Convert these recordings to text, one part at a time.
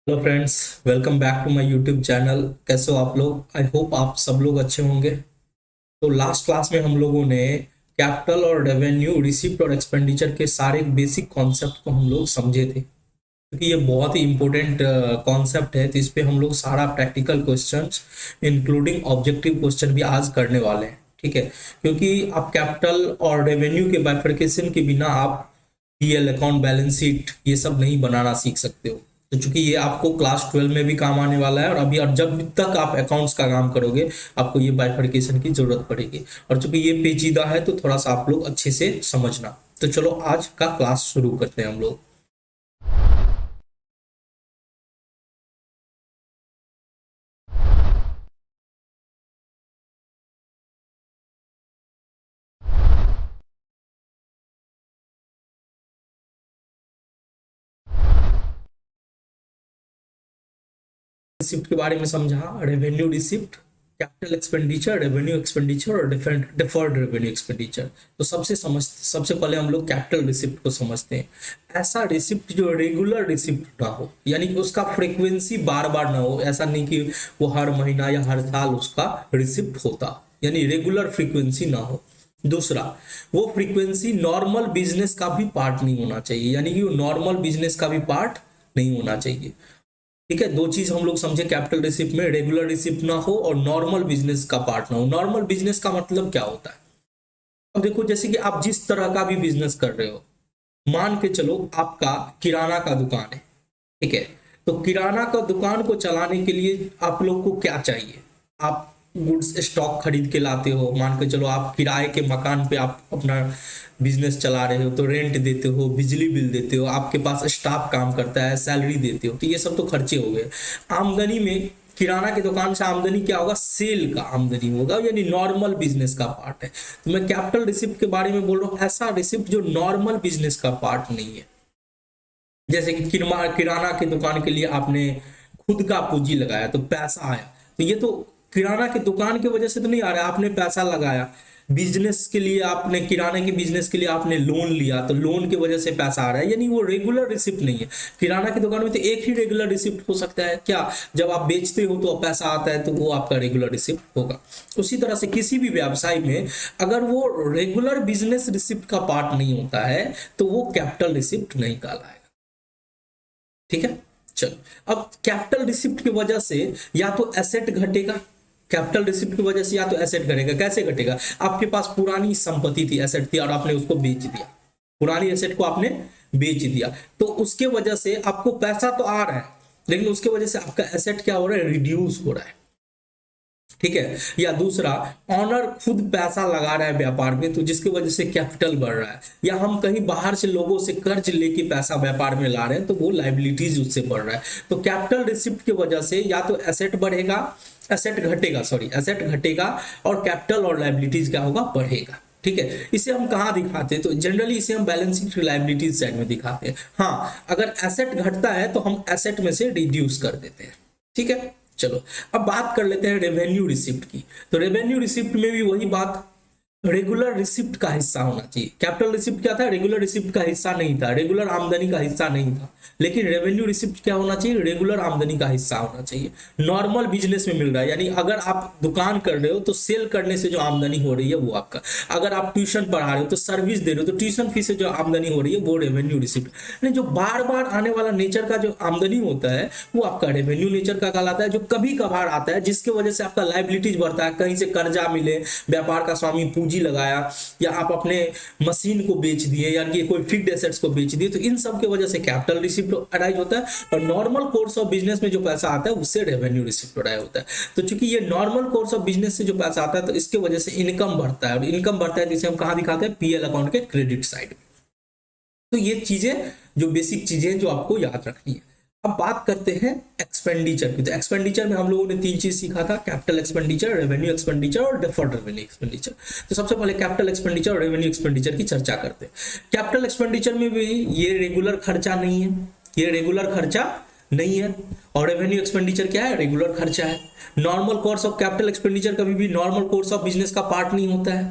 Hello friends, welcome back to my YouTube channel. कैसे हो आप लोग? आई होप आप सब लोग अच्छे होंगे। तो लास्ट क्लास में हम लोगों ने कैपिटल और रेवेन्यू, रिसिप्ट और एक्सपेंडिचर के सारे बेसिक कॉन्सेप्ट को हम लोग समझे थे, क्योंकि ये बहुत ही इंपॉर्टेंट कॉन्सेप्ट है। तो इस पे हम लोग सारा practical questions including objective question भी आज करने वाले हैं। ठीक है, क्योंकि आप कैपिटल और रेवेन्यू के बाइफरकेशन के बिना आप पीएल अकाउंट, बैलेंस शीट ये सब नहीं बनाना सीख सकते हो। तो चूंकि ये आपको क्लास 12 में भी काम आने वाला है, और अभी और जब तक आप अकाउंट्स का काम करोगे आपको ये बाइफरकेशन की जरूरत पड़ेगी। और चूंकि ये पेचीदा है तो थोड़ा सा आप लोग अच्छे से समझना। तो चलो आज का क्लास शुरू करते हैं हम लोग। रिसिप्ट के बारे में समझा, revenue receipt, capital expenditure, revenue expenditure और डिफर्ड रेवेन्यू एक्सपेंडिचर। तो सबसे पहले हम लोग कैपिटल रिसिप्ट को समझते हैं। ऐसा रिसिप्ट जो रेगुलर रिसिप्ट ना हो, यानी कि उसका फ्रीक्वेंसी बार बार ना हो। ऐसा नहीं कि वो हर महीना या हर साल उसका रिसिप्ट होता, यानी रेगुलर फ्रीक्वेंसी ना हो। दूसरा, वो फ्रीक्वेंसी नॉर्मल बिजनेस का भी पार्ट नहीं होना चाहिए, यानी कि वो नॉर्मल बिजनेस का भी पार्ट नहीं होना चाहिए। ठीक है, दो चीज हम लोग समझे कैपिटल रिसिप्ट में, रेगुलर रिसिप्ट ना हो और नॉर्मल बिजनेस का पार्ट ना हो। नॉर्मल बिजनेस का मतलब क्या होता है? अब देखो, जैसे कि आप जिस तरह का भी बिजनेस कर रहे हो, मान के चलो आपका किराना का दुकान है। ठीक है, तो किराना का दुकान को चलाने के लिए आप लोग को क्या चाहिए? आप गुड्स स्टॉक खरीद के लाते हो। मान के चलो आप किराए के मकान पे आप अपना बिजनेस चला रहे हो, तो रेंट देते हो, बिजली बिल देते हो, आपके पास स्टाफ काम करता है, सैलरी देते हो। तो ये सब तो खर्चे हो गए। आमदनी में किराना की दुकान से आमदनी क्या होगा? सेल का आमदनी होगा, यानी नॉर्मल बिजनेस का पार्ट है। तो मैं कैपिटल रिसिप्ट के बारे में बोल रहा हूँ, ऐसा रिसिप्ट जो नॉर्मल बिजनेस का पार्ट नहीं है। जैसे कि किराना की दुकान के लिए आपने खुद का पूंजी लगाया तो पैसा आया, तो ये तो किराना की दुकान की वजह से तो नहीं आ रहा है, आपने पैसा लगाया। बिजनेस के लिए आपने, किराने के बिजनेस के लिए आपने लोन लिया, तो लोन की वजह से पैसा आ रहा है, यानी वो रेगुलर रिसिप्ट नहीं है। किराना की दुकान में तो एक ही रेगुलर रिसिप्ट हो सकता है, क्या? जब आप बेचते हो तो पैसा आता है, तो वो आपका रेगुलर रिसिप्ट होगा। उसी तरह से किसी भी व्यवसाय में अगर वो रेगुलर बिजनेस रिसिप्ट का पार्ट नहीं होता है तो वो कैपिटल रिसिप्ट नहीं कहलाएगा। ठीक है, चलो। अब कैपिटल रिसिप्ट की वजह से या तो एसेट घटेगा, कैपिटल रिसिप्ट की वजह से या तो एसेट घटेगा। कैसे घटेगा? आपके पास पुरानी संपत्ति थी, एसेट थी, और आपने उसको बेच दिया। पुरानी एसेट को आपने बेच दिया, तो उसके वजह से आपको पैसा तो आ रहा है, लेकिन उसके वजह से आपका एसेट क्या हो रहा है? रिड्यूस हो रहा है। ठीक है, या दूसरा, ऑनर खुद पैसा लगा रहा है व्यापार में, तो जिसकी वजह से कैपिटल बढ़ रहा है। या हम कहीं बाहर से लोगों से कर्ज लेके पैसा व्यापार में ला रहे हैं, तो वो लाइबिलिटीज उससे बढ़ रहा है। तो कैपिटल रिसिप्ट की वजह से या तो एसेट बढ़ेगा, एसेट घटेगा, सॉरी, एसेट घटेगा, और कैपिटल और लाइबिलिटीज क्या होगा? बढ़ेगा। ठीक है, इसे हम कहाँ दिखाते हैं? तो जनरली इसे हम बैलेंस शीट लाइबिलिटीज साइड में दिखाते हैं। हाँ, अगर एसेट घटता है तो हम एसेट में से रिड्यूस कर देते हैं। ठीक है, चलो। अब बात कर लेते हैं रेवेन्यू रिसिप्ट की। तो रेवेन्यू रिसिप्ट में भी वही बात, रेगुलर रिसिप्ट का हिस्सा होना चाहिए। कैपिटल रिसिप्ट क्या था? रेगुलर रिसिप्ट का हिस्सा नहीं था, रेगुलर आमदनी का हिस्सा नहीं था। लेकिन रेवेन्यू रिसिप्ट क्या होना चाहिए? रेगुलर आमदनी का हिस्सा होना चाहिए। नॉर्मल बिजनेस में मिल रहा है, यानी अगर आप दुकान कर रहे हो तो सेल करने से जो आमदनी हो रही है वो आपका। अगर आप ट्यूशन पढ़ा रहे हो तो सर्विस दे रहे हो, तो ट्यूशन फीस से जो आमदनी हो रही है वो रेवेन्यू रिसिप्ट। जो बार बार आने वाला नेचर का जो आमदनी होता है वो आपका रेवेन्यू नेचर का कहलाता है। जो कभी कभार आता है जिसकी वजह से आपका लाइबिलिटीज बढ़ता है, कहीं से कर्जा मिले, व्यापार का स्वामी पूंजी लगाया, या आप अपने मशीन को बेच दिए, यानी कोई फिक्स्ड एसेट्स को बेच दिए, तो इन सब की वजह से कैपिटल रिसिप्ट अराइज होता है। और नॉर्मल कोर्स ऑफ बिजनेस में जो पैसा आता है उससे रेवेन्यू रिसिप्ट अराइज होता है। तो चूंकि ये नॉर्मल कोर्स ऑफ बिजनेस से जो पैसा आता है, तो इसके वजह से इनकम बढ़ता है, और इनकम बढ़ता है जिसे हम कहां दिखाते हैं? पीएल अकाउंट के क्रेडिट साइड। तो ये चीजें, जो बेसिक चीजें जो आपको याद रखनी है। अब बात करते हैं एक्सपेंडिचर की। तो एक्सपेंडिचर में हम लोगों ने तीन चीज सीखा था, कैपिटल एक्सपेंडिचर, रेवेन्यू एक्सपेंडिचर और डिफर्ड रेवेन्यू एक्सपेंडिचर। तो सबसे पहले कैपिटल एक्सपेंडिचर और रेवेन्यू एक्सपेंडिचर की चर्चा करते हैं। कैपिटल एक्सपेंडिचर में भी ये रेगुलर खर्चा नहीं है, ये रेगुलर खर्चा नहीं है। और रेवेन्यू एक्सपेंडिचर क्या है? रेगुलर खर्चा है। Normal course of capital expenditure कभी भी नॉर्मल कोर्स ऑफ बिजनेस का पार्ट नहीं होता है।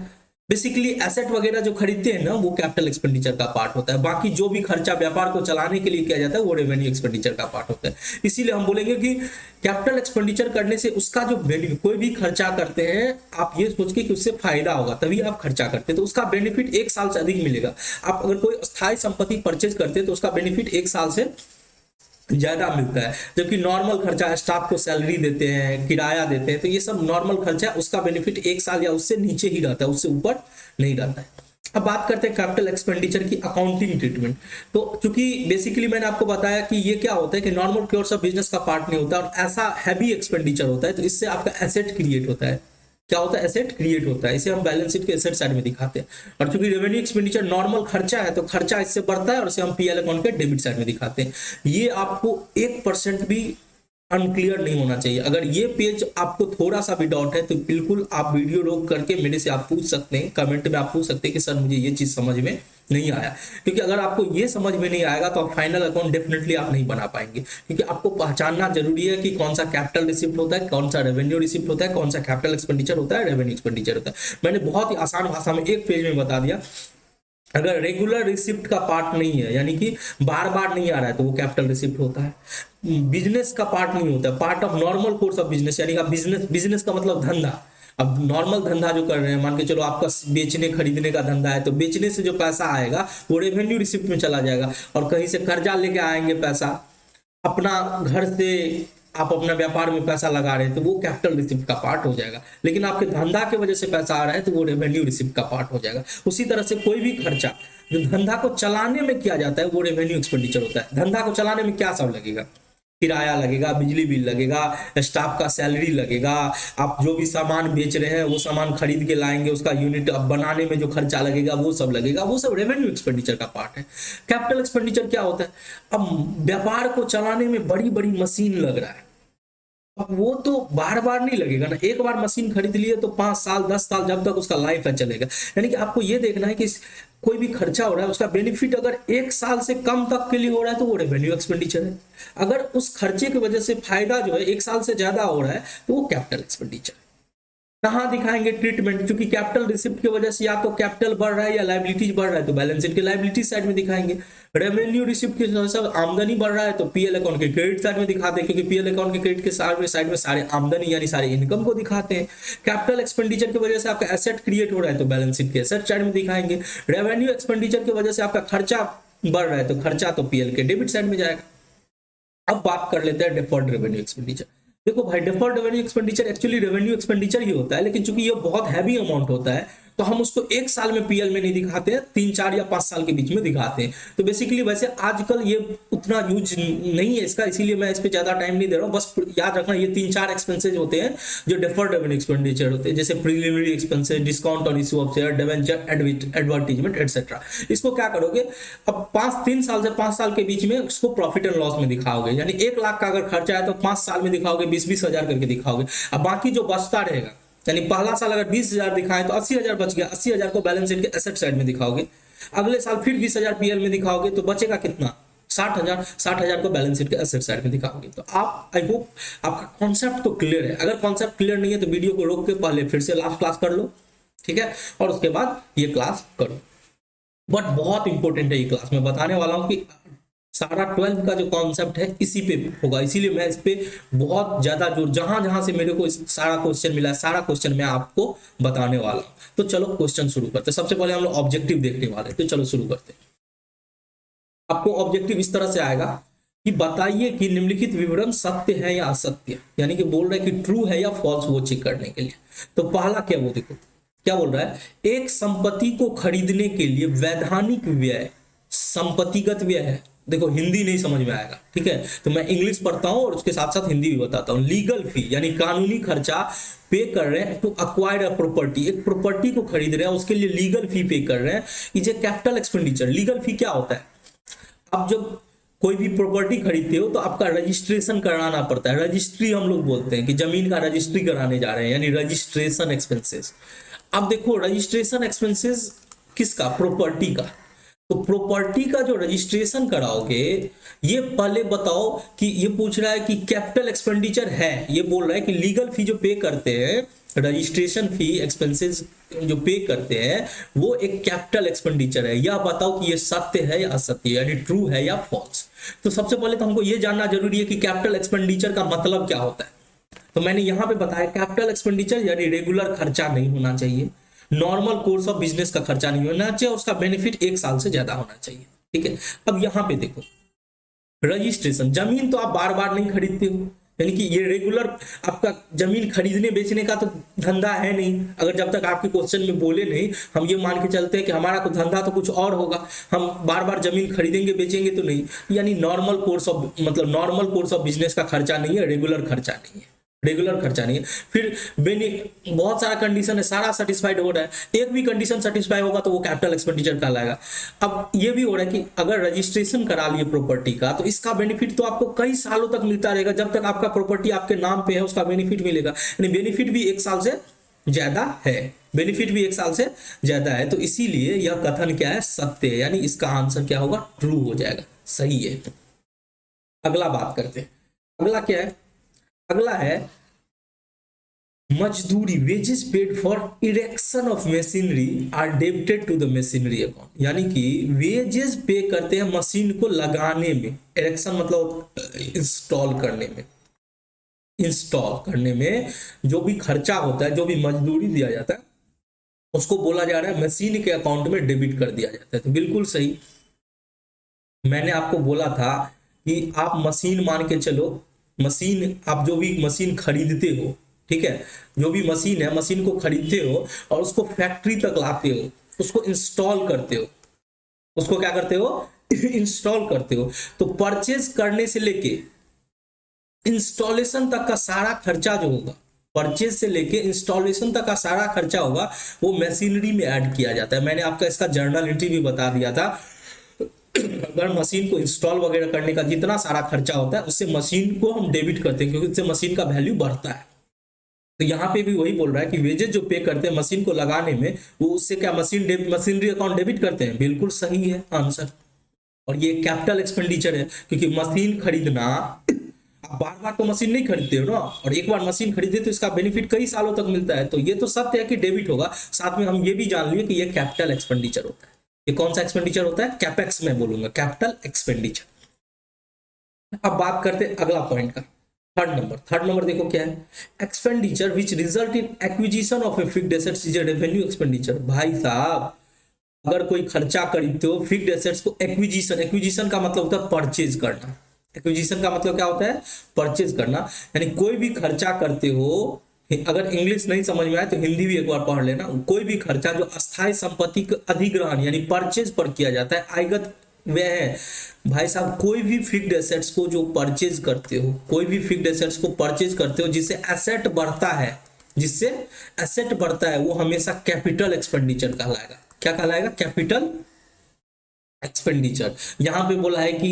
बेसिकली एसेट वगैरह जो खरीदते हैं ना वो कैपिटल एक्सपेंडिचर का पार्ट होता है। बाकी जो भी खर्चा व्यापार को चलाने के लिए किया जाता है वो रेवेन्यू एक्सपेंडिचर का पार्ट होता है। इसीलिए हम बोलेंगे कि कैपिटल एक्सपेंडिचर करने से उसका जो वैल्यू, कोई भी खर्चा करते हैं आप ये सोच के कि उससे फायदा होगा तभी आप खर्चा करते हैं, तो उसका बेनिफिट 1 साल से अधिक मिलेगा। आप अगर कोई स्थायी संपत्ति परचेज करते हैं तो उसका बेनिफिट 1 साल से ज्यादा मिलता है। जबकि नॉर्मल खर्चा, स्टाफ को सैलरी देते हैं, किराया देते हैं, तो ये सब नॉर्मल खर्चा है, उसका बेनिफिट 1 साल या उससे नीचे ही रहता है, उससे ऊपर नहीं रहता है। अब बात करते हैं कैपिटल एक्सपेंडिचर की अकाउंटिंग ट्रीटमेंट। तो चूंकि बेसिकली मैंने आपको बताया कि ये क्या होता है कि नॉर्मल कोर्स ऑफ बिजनेस का पार्ट नहीं होता और ऐसा हैवी एक्सपेंडिचर होता है, तो इससे आपका एसेट क्रिएट होता है। क्या होता है? एसेट क्रिएट होता है। इसे हम बैलेंस शीट के एसेट साइड में दिखाते हैं। और चूंकि रेवेन्यू एक्सपेंडिचर नॉर्मल खर्चा है तो खर्चा इससे बढ़ता है और इसे हम पीएल अकाउंट के डेबिट साइड में दिखाते हैं। ये आपको 1% भी अनक्लियर नहीं होना चाहिए। अगर ये पेज आपको थोड़ा सा भी डाउट है तो बिल्कुल आप वीडियो रोक करके मेरे से आप पूछ सकते हैं, कमेंट में आप पूछ सकते हैं कि सर मुझे ये चीज समझ में नहीं आया। क्योंकि अगर आपको ये समझ में नहीं आएगा तो आप फाइनल अकाउंट डेफिनेटली आप नहीं बना पाएंगे। क्योंकि आपको पहचानना जरूरी है कि कौन सा कैपिटल रिसिप्ट होता है, कौन सा रेवेन्यू रिसिप्ट होता है, कौन सा कैपिटल एक्सपेंडिचर होता है, रेवेन्यू एक्सपेंडिचर होता है। मैंने बहुत ही आसान भाषा में एक पेज में बता दिया। अगर रेगुलर रिसिप्ट का पार्ट नहीं है, यानी कि बार बार नहीं आ रहा है, तो वो कैपिटल रिसिप्ट होता है। बिजनेस का पार्ट नहीं होता, part of normal course of business, यानी कि बिजनेस का मतलब धंधा। अब नॉर्मल धंधा जो कर रहे हैं, मान के चलो आपका बेचने खरीदने का धंधा है, तो बेचने से जो पैसा आएगा वो रेवेन्यू रिसिप्ट में चला जाएगा। और कहीं से कर्जा लेके आएंगे पैसा, अपना घर से आप अपना व्यापार में पैसा लगा रहे हैं, तो वो कैपिटल रिसिप्ट का पार्ट हो जाएगा। लेकिन आपके धंधा की वजह से पैसा आ रहा है तो वो रेवेन्यू रिसिप्ट का पार्ट हो जाएगा। उसी तरह से कोई भी खर्चा जो धंधा को चलाने में किया जाता है वो रेवेन्यू एक्सपेंडिचर होता है। धंधा को चलाने में क्या सब लगेगा? किराया लगेगा, बिजली बिल लगेगा, स्टाफ का सैलरी लगेगा, आप जो भी सामान बेच रहे हैं वो सामान खरीद के लाएंगे, उसका यूनिट बनाने में जो खर्चा लगेगा वो सब लगेगा, वो सब रेवेन्यू एक्सपेंडिचर का पार्ट है। कैपिटल एक्सपेंडिचर क्या होता है? अब व्यापार को चलाने में बड़ी बड़ी मशीन लग रहा है, अब वो तो बार बार नहीं लगेगा ना। एक बार मशीन खरीद लिए तो 5 साल 10 साल जब तक उसका लाइफ है चलेगा। यानी कि आपको ये देखना है कि कोई भी खर्चा हो रहा है उसका बेनिफिट अगर 1 साल से कम तक के लिए हो रहा है तो वो रेवेन्यू एक्सपेंडिचर है। अगर उस खर्चे की वजह से फायदा जो है 1 साल से ज्यादा हो रहा है तो वो कैपिटल एक्सपेंडिचर है। कहाँ दिखाएंगे ट्रीटमेंट? क्योंकि कैपिटल रिसिप्ट की वजह से या तो कैपिटल बढ़ रहा है या लाइबिलिटीज बढ़ रहा है तो बैलेंस शीट के लाइबिलिटी साइड में दिखाएंगे। रेवेन्यू रिसिप्ट की वजह से आमदनी बढ़ रहा है तो पीएल अकाउंट के क्रेडिट साइड में दिखाते हैं, क्योंकि पीएल अकाउंट के क्रेडिट के साइड में सारे आमदनी यानी सारे इनकम को दिखाते हैं। कैपिटल एक्सपेंडिचर की वजह से आपका एसेट क्रिएट हो रहा है तो बैलेंस शीट के एसेट साइड में दिखाएंगे। रेवेन्यू एक्सपेंडिचर की वजह से आपका खर्चा बढ़ रहा है तो खर्चा तो पीएल के डेबिट साइड में जाएगा। अब बात कर लेते हैं डिफर्ड रेवेन्यू एक्सपेंडिचर। देखो भाई, deferred revenue expenditure actually revenue expenditure ही होता है, लेकिन चूंकि ये बहुत हैवी अमाउंट होता है तो हम उसको 1 साल में पीएल में नहीं दिखाते हैं, 3 4 या 5 साल के बीच में दिखाते हैं। तो बेसिकली वैसे आजकल ये उतना यूज नहीं है इसका, इसीलिए मैं इस पे ज्यादा टाइम नहीं दे रहा हूँ। बस याद रखना ये 3 4 एक्सपेंसेज होते हैं जो डिफर्ड रेवेन्यू एक्सपेंडिचर होते हैं, जैसे preliminary expenses, discount on issue of share, debenture, advertisement etcetera. इसको क्या करोगे, अब 3 साल से 5 साल के बीच में उसको प्रॉफिट एंड लॉस में दिखाओगे। यानी 1 लाख का अगर खर्चा है तो 5 साल में दिखाओगे 20-20 हजार करके दिखाओगे। अब बाकी जो बचता रहेगा, यानी पहला साल अगर 20,000 दिखाए तो 80,000 बच गया, 80,000 को बैलेंस शीट के एसेट साइड में दिखाओगे। अगले साल फिर 20,000 पीएल में दिखाओगे तो बचेगा कितना? 60,000 को बैलेंस शीट के एसेट साइड में दिखाओगे। तो आप, आई होप आपका कॉन्सेप्ट तो क्लियर है। अगर कॉन्सेप्ट क्लियर नहीं है तो वीडियो को रोक के पहले फिर से लास्ट क्लास कर लो, ठीक है, और उसके बाद ये क्लास करो। बट बहुत इंपॉर्टेंट है ये क्लास, मैं बताने वाला हूँ कि सारा 12th का जो कॉन्सेप्ट है इसी पे होगा, इसीलिए मैं इस पे बहुत ज्यादा जोर, जहां से मेरे को सारा क्वेश्चन मिला है सारा क्वेश्चन मैं आपको बताने वाला हूं। तो चलो क्वेश्चन शुरू करते हैं। सबसे पहले हम लोग ऑब्जेक्टिव देखने वाले हैं, तो चलो शुरू करते हैं। आपको ऑब्जेक्टिव इस तरह से आएगा कि बताइए कि निम्नलिखित विवरण सत्य है या असत्य, यानी कि बोल रहा है कि ट्रू है या फॉल्स, वो चेक करने के लिए। तो पहला क्या, वो देखो क्या बोल रहा है, एक संपत्ति को खरीदने के लिए वैधानिक व्यय संपत्तिगत व्यय है। देखो हिंदी नहीं समझ में आएगा, ठीक है, तो मैं इंग्लिश पढ़ता हूं और उसके साथ साथ हिंदी भी बताता हूं। लीगल फी यानी कानूनी खर्चा पे कर रहे हैं टू अक्वायर अ प्रॉपर्टी, एक प्रॉपर्टी को खरीद रहे हैं उसके लिए लीगल फी पे कर रहे हैं, ये कैपिटल एक्सपेंडिचर। लीगल फी क्या होता है, आप जब कोई भी प्रॉपर्टी खरीदते हो तो आपका रजिस्ट्रेशन कराना पड़ता है, रजिस्ट्री हम लोग बोलते हैं कि जमीन का रजिस्ट्री कराने जा रहे हैं, यानी रजिस्ट्रेशन एक्सपेंसेस। अब देखो रजिस्ट्रेशन एक्सपेंसेस किसका, प्रॉपर्टी का। तो प्रॉपर्टी का जो रजिस्ट्रेशन कराओगे, ये पहले बताओ कि ये पूछ रहा है कि कैपिटल एक्सपेंडिचर है, ये बोल रहा है कि लीगल फी जो पे करते हैं, रजिस्ट्रेशन फी एक्सपेंसेस जो पे करते हैं वो एक कैपिटल एक्सपेंडिचर है। यह बताओ कि ये सत्य है या असत्य, यानी ट्रू है या फॉल्स। तो सबसे पहले तो हमको ये जानना जरूरी है कि कैपिटल एक्सपेंडिचर का मतलब क्या होता है। तो मैंने यहां पे बताया कैपिटल एक्सपेंडिचर यानी रेगुलर खर्चा नहीं होना चाहिए, नॉर्मल कोर्स ऑफ बिजनेस का खर्चा नहीं होना चाहिए, उसका बेनिफिट 1 साल से ज्यादा होना चाहिए। ठीक है, अब यहां पे देखो रजिस्ट्रेशन, जमीन तो आप बार बार नहीं खरीदते हो, यानी कि ये रेगुलर आपका जमीन खरीदने बेचने का तो धंधा है नहीं। अगर जब तक आपके क्वेश्चन में बोले नहीं, हम ये मान के चलते हैं कि हमारा तो धंधा तो कुछ और होगा, हम बार बार जमीन खरीदेंगे बेचेंगे तो नहीं, यानी नॉर्मल कोर्स ऑफ मतलब नॉर्मल कोर्स ऑफ बिजनेस का खर्चा नहीं है, रेगुलर खर्चा नहीं है, रेगुलर खर्चा नहीं है। फिर बहुत सारा कंडीशन है, सारा सेटिस्फाइड हो रहा है, एक भी कंडीशन सेटिस्फाई होगा तो वो कैपिटल एक्सपेंडिचर कहलाएगा। अब ये भी हो रहा है कि अगर रजिस्ट्रेशन करा लिए प्रॉपर्टी का तो इसका बेनिफिट तो आपको कई सालों तक मिलता रहेगा, जब तक आपका प्रॉपर्टी आपके नाम पे है उसका बेनिफिट मिलेगा, यानी बेनिफिट भी 1 साल से ज्यादा है, बेनिफिट भी 1 साल से ज्यादा है। तो इसीलिए यह कथन क्या है, सत्य है, यानी इसका आंसर क्या होगा, ट्रू हो जाएगा, सही है। अगला बात करते हैं, अगला क्या है, अगला है मजदूरी, wages paid for erection of machinery are debited to the machinery account, यानी कि वेजेस पे करते हैं मशीन को लगाने में, इरेक्शन मतलब इंस्टॉल करने में, इंस्टॉल करने में जो भी खर्चा होता है, जो भी मजदूरी दिया जाता है उसको बोला जा रहा है मशीन के अकाउंट में डेबिट कर दिया जाता है। तो बिल्कुल सही, मैंने आपको बोला था कि आप मशीन मान के चलो, मशीन आप जो भी मशीन खरीदते हो, ठीक है, जो भी मशीन है मशीन को खरीदते हो और उसको फैक्ट्री तक लाते हो, उसको इंस्टॉल करते हो, उसको क्या करते हो, इंस्टॉल करते हो। तो परचेज करने से लेके इंस्टॉलेशन तक का सारा खर्चा जो होगा, परचेज से लेके इंस्टॉलेशन तक का सारा खर्चा होगा वो मशीनरी में ऐड किया जाता है। मैंने आपका इसका जर्नल एंट्री भी बता दिया था, अगर मशीन को इंस्टॉल वगैरह करने का जितना सारा खर्चा होता है उससे मशीन को हम डेबिट करते हैं, क्योंकि इससे मशीन का वैल्यू बढ़ता है। तो यहाँ पे भी वही बोल रहा है कि वेजेस जो पे करते हैं मशीन को लगाने में, वो उससे क्या मशीनरी अकाउंट डेबिट करते हैं, बिल्कुल सही है आंसर। और ये कैपिटल एक्सपेंडिचर है, क्योंकि मशीन खरीदना, आप बार बार तो मशीन नहीं खरीदते हो ना, और एक बार मशीन खरीदे तो इसका बेनिफिट कई सालों तक मिलता है। तो ये तो सत्य है कि डेबिट होगा, साथ में हम ये भी जान लिए कि ये कैपिटल एक्सपेंडिचर होता है। ये कौन सा एक्सपेंडिचर होता है, कैपेक्स में बोलूंगा, कैपिटल एक्सपेंडिचर। अब बात करते हैं अगला पॉइंट का, थर्ड नंबर देखो क्या है, expenditure which result in acquisition of a fixed assets is a revenue expenditure. भाई साहब, अगर कोई खर्चा खरीदते हो फिक्स्ड एसेट्स को, एक्विजिशन, एक्विजिशन का मतलब होता है परचेज करना, एक्विजिशन का मतलब क्या होता है, परचेज करना, यानी कोई भी खर्चा करते हो, अगर इंग्लिश नहीं समझ में आए तो हिंदी भी एक बार पढ़ लेना, कोई भी खर्चा जो अस्थायी संपत्ति का अधिग्रहण यानी परचेज पर किया जाता है, आयगत व्यय है। भाई साहब, कोई भी फिक्स्ड एसेट्स को जो परचेज करते हो, कोई भी फिक्स्ड एसेट्स को परचेज करते हो जिससे एसेट बढ़ता है, जिससे एसेट बढ़ता है, वो हमेशा कैपिटल एक्सपेंडिचर कहलाएगा। क्या कहलाएगा, कैपिटल एक्सपेंडिचर। यहां पे बोला है कि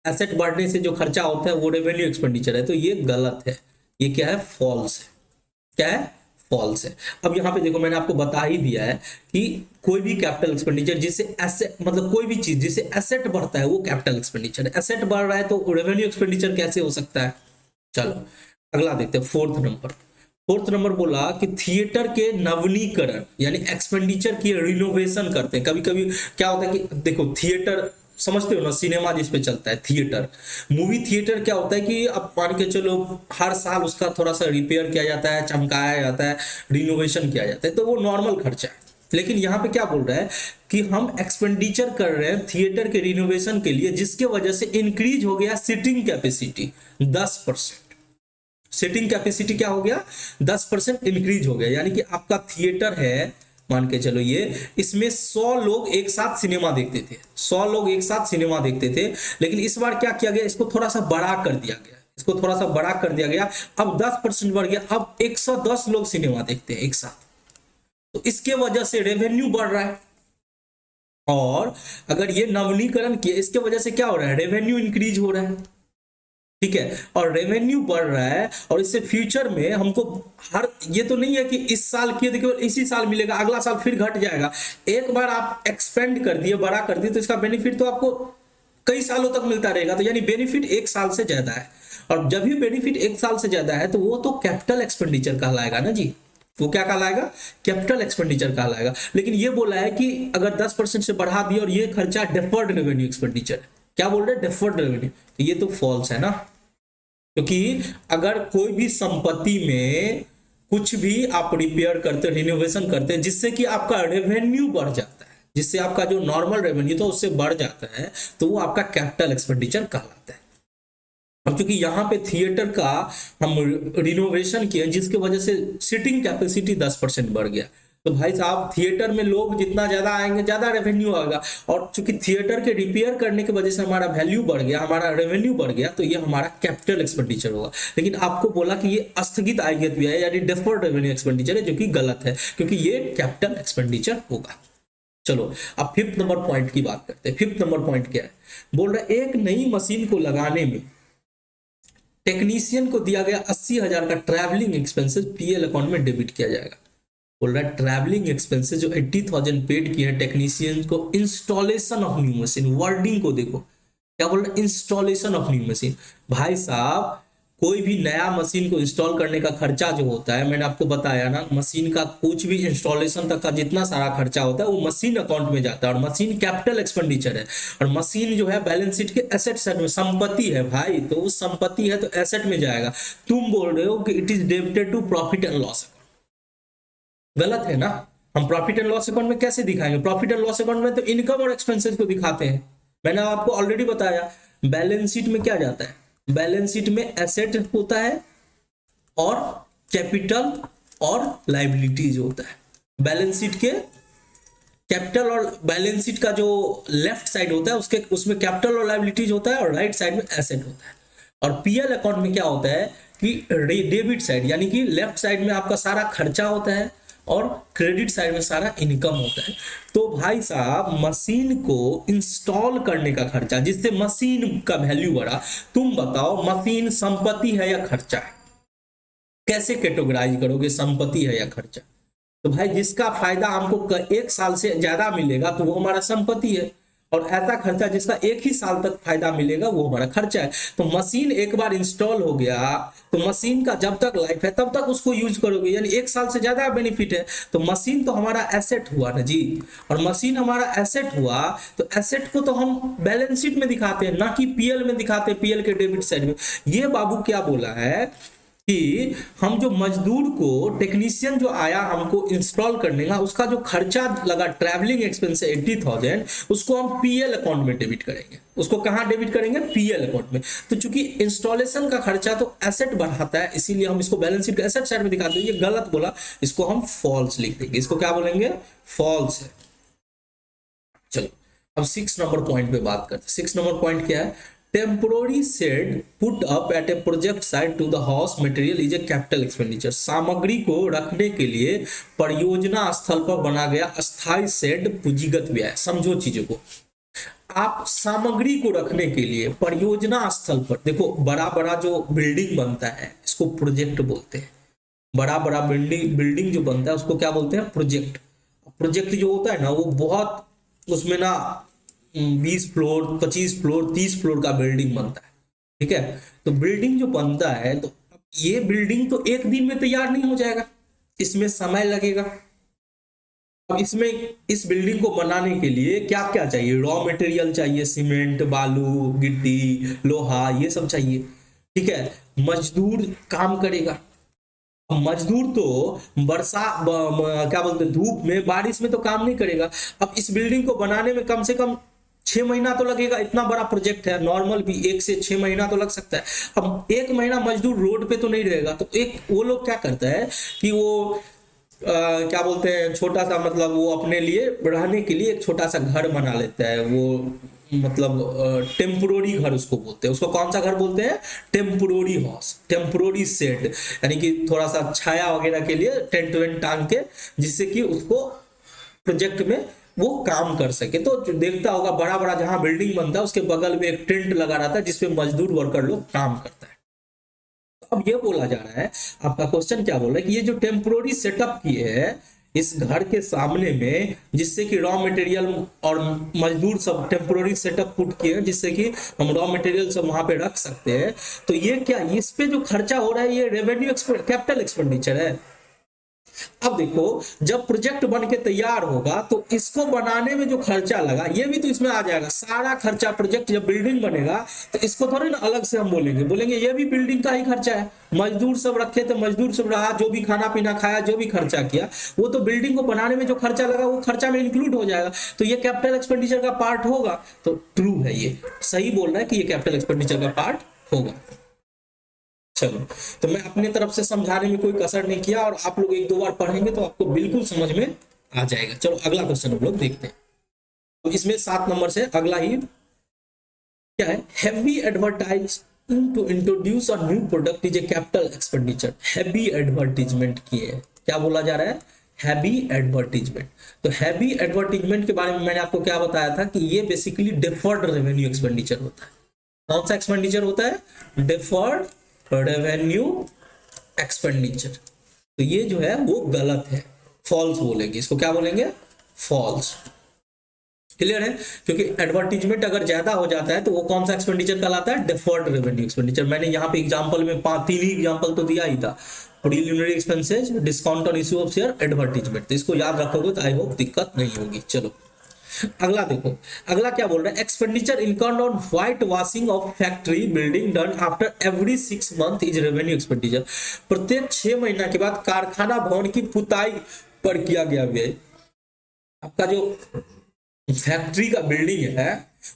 एसेट बढ़ने से जो खर्चा होता है वो रेवेन्यू एक्सपेंडिचर है, तो ये गलत है, ये क्या है, फॉल्स है। क्या है, फॉल्स है। अब यहां पे देखो मैंने आपको बता ही दिया है कि कोई भी कैपिटल एक्सपेंडिचर जिससे एसेट मतलब कोई भी चीज जिससे एसेट बढ़ता है वो कैपिटल एक्सपेंडिचर है। एसेट बढ़ रहा है तो रेवेन्यू एक्सपेंडिचर कैसे हो सकता है। चलो अगला देखते हैं, फोर्थ नंबर बोला कि थिएटर के नवीनीकरण यानी एक्सपेंडिचर की रिनोवेशन करते हैं। कभी कभी क्या होता है कि देखो, थिएटर समझते हो ना, सिनेमा जिस पे चलता है, थिएटर, मूवी थिएटर क्या होता है कि अब मान के चलो हर साल उसका थोड़ा सा रिपेयर किया जाता है, चमकाया जाता है, रिनोवेशन किया जाता है, तो वो नॉर्मल खर्चा है। लेकिन यहाँ पे क्या बोल रहा है कि हम एक्सपेंडिचर कर रहे हैं थिएटर के रिनोवेशन के लिए, जिसके वजह से इंक्रीज हो गया सीटिंग कैपेसिटी 10%। सीटिंग कैपेसिटी क्या हो गया, 10% इंक्रीज हो गया, यानी कि आपका थिएटर है, मान के चलो ये, इसमें 100 लोग एक साथ सिनेमा देखते थे, 100 लोग एक साथ सिनेमा देखते थे, लेकिन इस बार क्या किया गया, इसको थोड़ा सा बड़ा कर दिया गया, इसको थोड़ा सा बड़ा कर दिया गया, अब 10% बढ़ गया, अब 110 लोग सिनेमा देखते हैं एक साथ। तो इसके वजह से रेवेन्यू बढ़ रहा है, और अगर ये नवीनीकरण किया इसके वजह से क्या हो रहा है, रेवेन्यू इंक्रीज हो रहा है, ठीक है, और रेवेन्यू बढ़ रहा है, और इससे फ्यूचर में हमको हर, ये तो नहीं है कि इस साल किए देखिए इसी साल मिलेगा, अगला साल फिर घट जाएगा। एक बार आप एक्सपेंड कर दिए, बड़ा कर दिए, तो इसका बेनिफिट तो आपको कई सालों तक मिलता रहेगा। तो यानी बेनिफिट 1 साल से ज्यादा है, और जब भी बेनिफिट 1 साल से ज्यादा है तो वो तो कैपिटल एक्सपेंडिचर कहलाएगा ना जी। वो क्या कहलाएगा, कैपिटल एक्सपेंडिचर कहलाएगा। लेकिन ये बोला है कि अगर 10% से बढ़ा दिया और ये खर्चा डेफर्ड रेवेन्यू एक्सपेंडिचर है, क्या बोल रहे हैं, डेफर्ड रेवेन्यू, तो ये तो फॉल्स है ना, क्योंकि अगर कोई भी संपत्ति में कुछ भी आप रिपेयर करते, रिनोवेशन करते हैं जिससे कि आपका रेवेन्यू बढ़ जाता है, जिससे आपका जो नॉर्मल रेवेन्यू था उससे बढ़ जाता है, तो वो आपका कैपिटल एक्सपेंडिचर कहलाता है। अब क्योंकि यहाँ पे थिएटर का हम रिनोवेशन किए जिसकी वजह से सीटिंग कैपेसिटी 10% बढ़ गया, तो भाई साहब थिएटर में लोग जितना ज्यादा आएंगे ज्यादा रेवेन्यू आएगा, और चूंकि थिएटर के रिपेयर करने की वजह से हमारा वैल्यू बढ़ गया, हमारा रेवेन्यू बढ़ गया, तो ये हमारा कैपिटल एक्सपेंडिचर होगा। लेकिन आपको बोला कि ये स्थगित आय व्यय है, यानी डेफर्ड रेवेन्यू एक्सपेंडिचर है, जो कि गलत है, क्योंकि ये कैपिटल एक्सपेंडिचर होगा। चलो अब फिफ्थ नंबर पॉइंट की बात करते हैं। फिफ्थ नंबर पॉइंट क्या है, बोल रहा है एक नई मशीन को लगाने में टेक्नीशियन को दिया गया 80,000 का ट्रैवलिंग एक्सपेंसेस पीएल अकाउंट में डेबिट किया जाएगा। बोल रहा है ट्रैवलिंग एक्सपेंसेस जो 80,000 पेड किए हैं टेक्नीशियन को installation of new machine, wording को देखो क्या बोल रहा है, इंस्टॉलेशन ऑफ न्यू मशीन। भाई साहब कोई भी नया मशीन को इंस्टॉल करने का खर्चा जो होता है, मैंने आपको बताया ना, मशीन का कुछ भी इंस्टॉलेशन तक का जितना सारा खर्चा होता है वो मशीन अकाउंट में जाता है, और मशीन कैपिटल एक्सपेंडिचर है, और मशीन जो है बैलेंस शीट के एसेट साइड में संपत्ति है भाई, तो वो संपत्ति है तो एसेट में जाएगा। तुम बोल रहे हो कि it is debited to profit and loss account, गलत है ना। हम प्रॉफिट एंड लॉस अकाउंट में कैसे दिखाएंगे, प्रॉफिट एंड लॉस अकाउंट में तो इनकम और एक्सपेंसेस को दिखाते हैं। मैंने आपको ऑलरेडी बताया बैलेंस शीट में क्या जाता है, बैलेंस शीट में एसेट होता है और कैपिटल और लायबिलिटीज होता है। बैलेंस शीट के कैपिटल और बैलेंस शीट का जो लेफ्ट साइड होता है उसके उसमें कैपिटल और लायबिलिटीज होता है, और राइट साइड में एसेट होता है। और पीएल अकाउंट में क्या होता है कि डेबिट साइड, यानी कि लेफ्ट साइड में आपका सारा खर्चा होता है और क्रेडिट साइड में सारा इनकम होता है। तो भाई साहब मशीन को इंस्टॉल करने का खर्चा जिससे मशीन का वैल्यू बढ़ा, तुम बताओ मशीन संपत्ति है या खर्चा है, कैसे कैटेगराइज करोगे संपत्ति है या खर्चा। तो भाई जिसका फायदा हमको 1 साल से ज्यादा मिलेगा तो वो हमारा संपत्ति है, और ऐसा खर्चा जिसका 1 ही साल तक फायदा मिलेगा वो हमारा खर्चा है। तो मशीन एक बार इंस्टॉल हो गया तो मशीन का जब तक लाइफ है तब तक उसको यूज करोगे, यानी 1 साल से ज्यादा बेनिफिट है। तो मशीन तो हमारा एसेट हुआ ना जी, और मशीन हमारा एसेट हुआ तो एसेट को तो हम बैलेंस शीट में दिखाते हैं, ना कि पीएल में दिखाते हैं, पीएल के डेबिट साइड में। ये बाबू क्या बोला है कि हम जो मजदूर को टेक्नीशियन जो आया हमको इंस्टॉल करने का उसका जो खर्चा लगा ट्रैवलिंग एक्सपेंस 80,000, उसको हम पीएल अकाउंट में डेबिट करेंगे। उसको कहां डेबिट करेंगे, पीएल अकाउंट में। तो चूंकि इंस्टॉलेशन का खर्चा तो एसेट बढ़ाता है, इसीलिए हम इसको बैलेंस शीट एसेट साइड में दिखाते हैं। ये गलत बोला, इसको हम फॉल्स लिख देंगे। इसको क्या बोलेंगे, फॉल्स है। चलो अब 6 नंबर पॉइंट पे बात करते हैं। 6 नंबर पॉइंट क्या है, temporary shed put up at a project site to the house material is a capital expenditure. सामग्री को रखने के लिए परियोजना स्थल पर बना गया अस्थायी शेड पूंजीगत व्यय। समझो चीजों को, आप सामग्री को रखने के लिए परियोजना स्थल पर, देखो बड़ा बड़ा जो बिल्डिंग बनता है इसको प्रोजेक्ट बोलते हैं। बड़ा बड़ा बिल्डिंग जो बनता है उसको क्या बोलते हैं, प्रोजेक्ट। प्रोजेक्ट जो होता है ना वो बहुत, उसमें ना 20 फ्लोर 25 फ्लोर 30 फ्लोर का बिल्डिंग बनता है, ठीक है। तो बिल्डिंग जो बनता है तो ये बिल्डिंग तो एक दिन में तैयार नहीं हो जाएगा, इसमें समय लगेगा। अब इसमें इस बिल्डिंग को बनाने के लिए क्या क्या चाहिए, रॉ मटेरियल चाहिए, सीमेंट बालू गिट्टी लोहा ये सब चाहिए, ठीक है। मजदूर काम करेगा, मजदूर तो क्या बोलते हैं, धूप में बारिश में तो काम नहीं करेगा। अब इस बिल्डिंग को बनाने में कम से कम 6 महीना तो लगेगा, इतना बड़ा प्रोजेक्ट है, नॉर्मल भी 1 से 6 महीना तो लग सकता है। अब 1 महीना मजदूर रोड पे तो नहीं रहेगा, तो एक वो लोग क्या करता है कि वो क्या बोलते हैं, छोटा सा मतलब वो अपने लिए रहने के लिए एक छोटा सा घर बना लेता है, वो मतलब टेम्पोररी घर उसको बोलते हैं। उसको कौन सा घर बोलते हैं, टेम्पोररी हाउस, टेम्पोररी शेड, यानी कि थोड़ा सा छाया वगैरह के लिए टेंट वेंट टांग के, जिससे कि उसको प्रोजेक्ट में वो काम कर सके। तो देखता होगा बड़ा बड़ा जहां बिल्डिंग बनता है उसके बगल में एक टेंट लगा रहता है जिसपे मजदूर वर्कर लोग काम करता है। अब ये बोला जा रहा है, आपका क्वेश्चन क्या बोल रहा है कि ये जो टेम्पोररी सेटअप किए है इस घर के सामने में, जिससे कि रॉ मटेरियल और मजदूर सब टेम्पोररी सेटअप पुट किए हैं जिससे कि हम रॉ मटेरियल सब वहां पे रख सकते हैं। तो ये क्या, इस पे जो खर्चा हो रहा है ये रेवेन्यू कैपिटल एक्सपेंडिचर है, अब देखो, जब प्रोजेक्ट बन के तैयार होगा तो इसको बनाने में जो खर्चा लगा ये भी तो इसमें आ जाएगा, सारा खर्चा। प्रोजेक्ट जब बिल्डिंग बनेगा तो इसको थोड़ी ना अलग से हम बोलेंगे ये भी बिल्डिंग का ही खर्चा है। मजदूर सब रखे तो मजदूर सब रहा, जो भी खाना पीना खाया, जो भी खर्चा किया, वो तो बिल्डिंग को बनाने में जो खर्चा लगा वो खर्चा में इंक्लूड हो जाएगा। तो ये कैपिटल एक्सपेंडिचर का पार्ट होगा। तो ट्रू है, ये सही बोल रहा है कि ये कैपिटल एक्सपेंडिचर का पार्ट होगा। चलो, तो मैं अपनी तरफ से समझाने में कोई कसर नहीं किया, और आप लोग एक दो बार पढ़ेंगे तो आपको बिल्कुल समझ में आ जाएगा। चलो अगला क्वेश्चन हम लोग देखते हैं। तो इसमें 7 नंबर से अगला ही क्या है, heavy advertising to introduce a new product is a capital expenditure. Heavy advertisement की है, क्या बोला जा रहा है, हैवी एडवर्टीजमेंट। तो हैवी एडवर्टीजमेंट के बारे में मैंने आपको क्या बताया था कि ये बेसिकली डिफर्ड रेवेन्यू एक्सपेंडिचर होता है। कौन सा एक्सपेंडिचर होता है, डिफर्ड रेवेन्यू एक्सपेंडिचर। तो ये जो है वो गलत है, फॉल्स बोलेंगे इसको, क्या बोलेंगे, फॉल्स। क्लियर है, क्योंकि एडवर्टीजमेंट अगर ज्यादा हो जाता है तो वो कौन सा एक्सपेंडिचर कहलाता है, डिफर्ड रेवेन्यू एक्सपेंडिचर। मैंने यहाँ पे एग्जांपल में 3 ही एग्जांपल तो दिया ही था, preliminary expenses, discount on issue of share, advertisement. तो इसको याद रखोगे तो आई होप दिक्कत नहीं होगी। चलो अगला देखो, अगला क्या बोल रहा है, expenditure incurred on white washing of factory building done after every 6 month is revenue expenditure. प्रत्येक 6 महीना के बाद कारखाना भवन की पुताई पर किया गया व्यय। आपका जो फैक्ट्री का बिल्डिंग है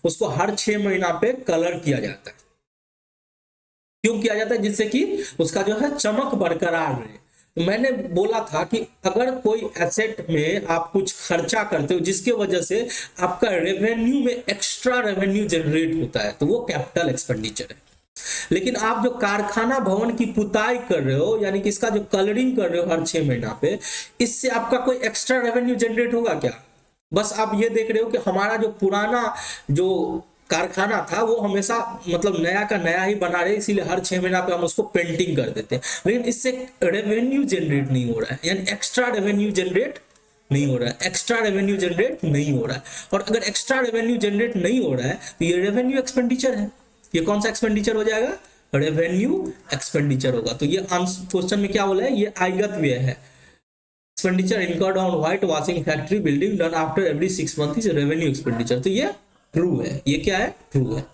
उसको हर 6 महीना पे कलर किया जाता है। क्यों किया जाता है, जिससे कि उसका जो है चमक बरकरार रहे। तो मैंने बोला था कि अगर कोई एसेट में आप कुछ खर्चा करते हो जिसके वजह से आपका रेवेन्यू में एक्स्ट्रा रेवेन्यू जनरेट होता है तो वो कैपिटल एक्सपेंडिचर है। लेकिन आप जो कारखाना भवन की पुताई कर रहे हो, यानी कि इसका जो कलरिंग कर रहे हो हर 6 महीना पे, इससे आपका कोई एक्स्ट्रा रेवेन्यू जनरेट होगा क्या? बस आप ये देख रहे हो कि हमारा जो पुराना जो कारखाना था वो हमेशा मतलब नया का नया ही बना रहे, इसीलिए हर 6 महीना पे हम उसको पेंटिंग कर देते हैं, लेकिन इससे रेवेन्यू जनरेट नहीं हो रहा है, यानी एक्स्ट्रा रेवेन्यू जनरेट नहीं हो रहा है, एक्स्ट्रा रेवेन्यू जनरेट नहीं हो रहा है। और अगर एक्स्ट्रा रेवेन्यू जनरेट नहीं हो रहा है तो ये रेवेन्यू एक्सपेंडिचर है। ये कौन सा एक्सपेंडिचर हो जाएगा, रेवेन्यू एक्सपेंडिचर होगा। तो ये क्वेश्चन में क्या बोला है, ये आयगत व्यय है। Expenditure incurred on white washing factory building done after every 6 month is revenue expenditure. तो ये ट्रू है, ये क्या है, ट्रू है।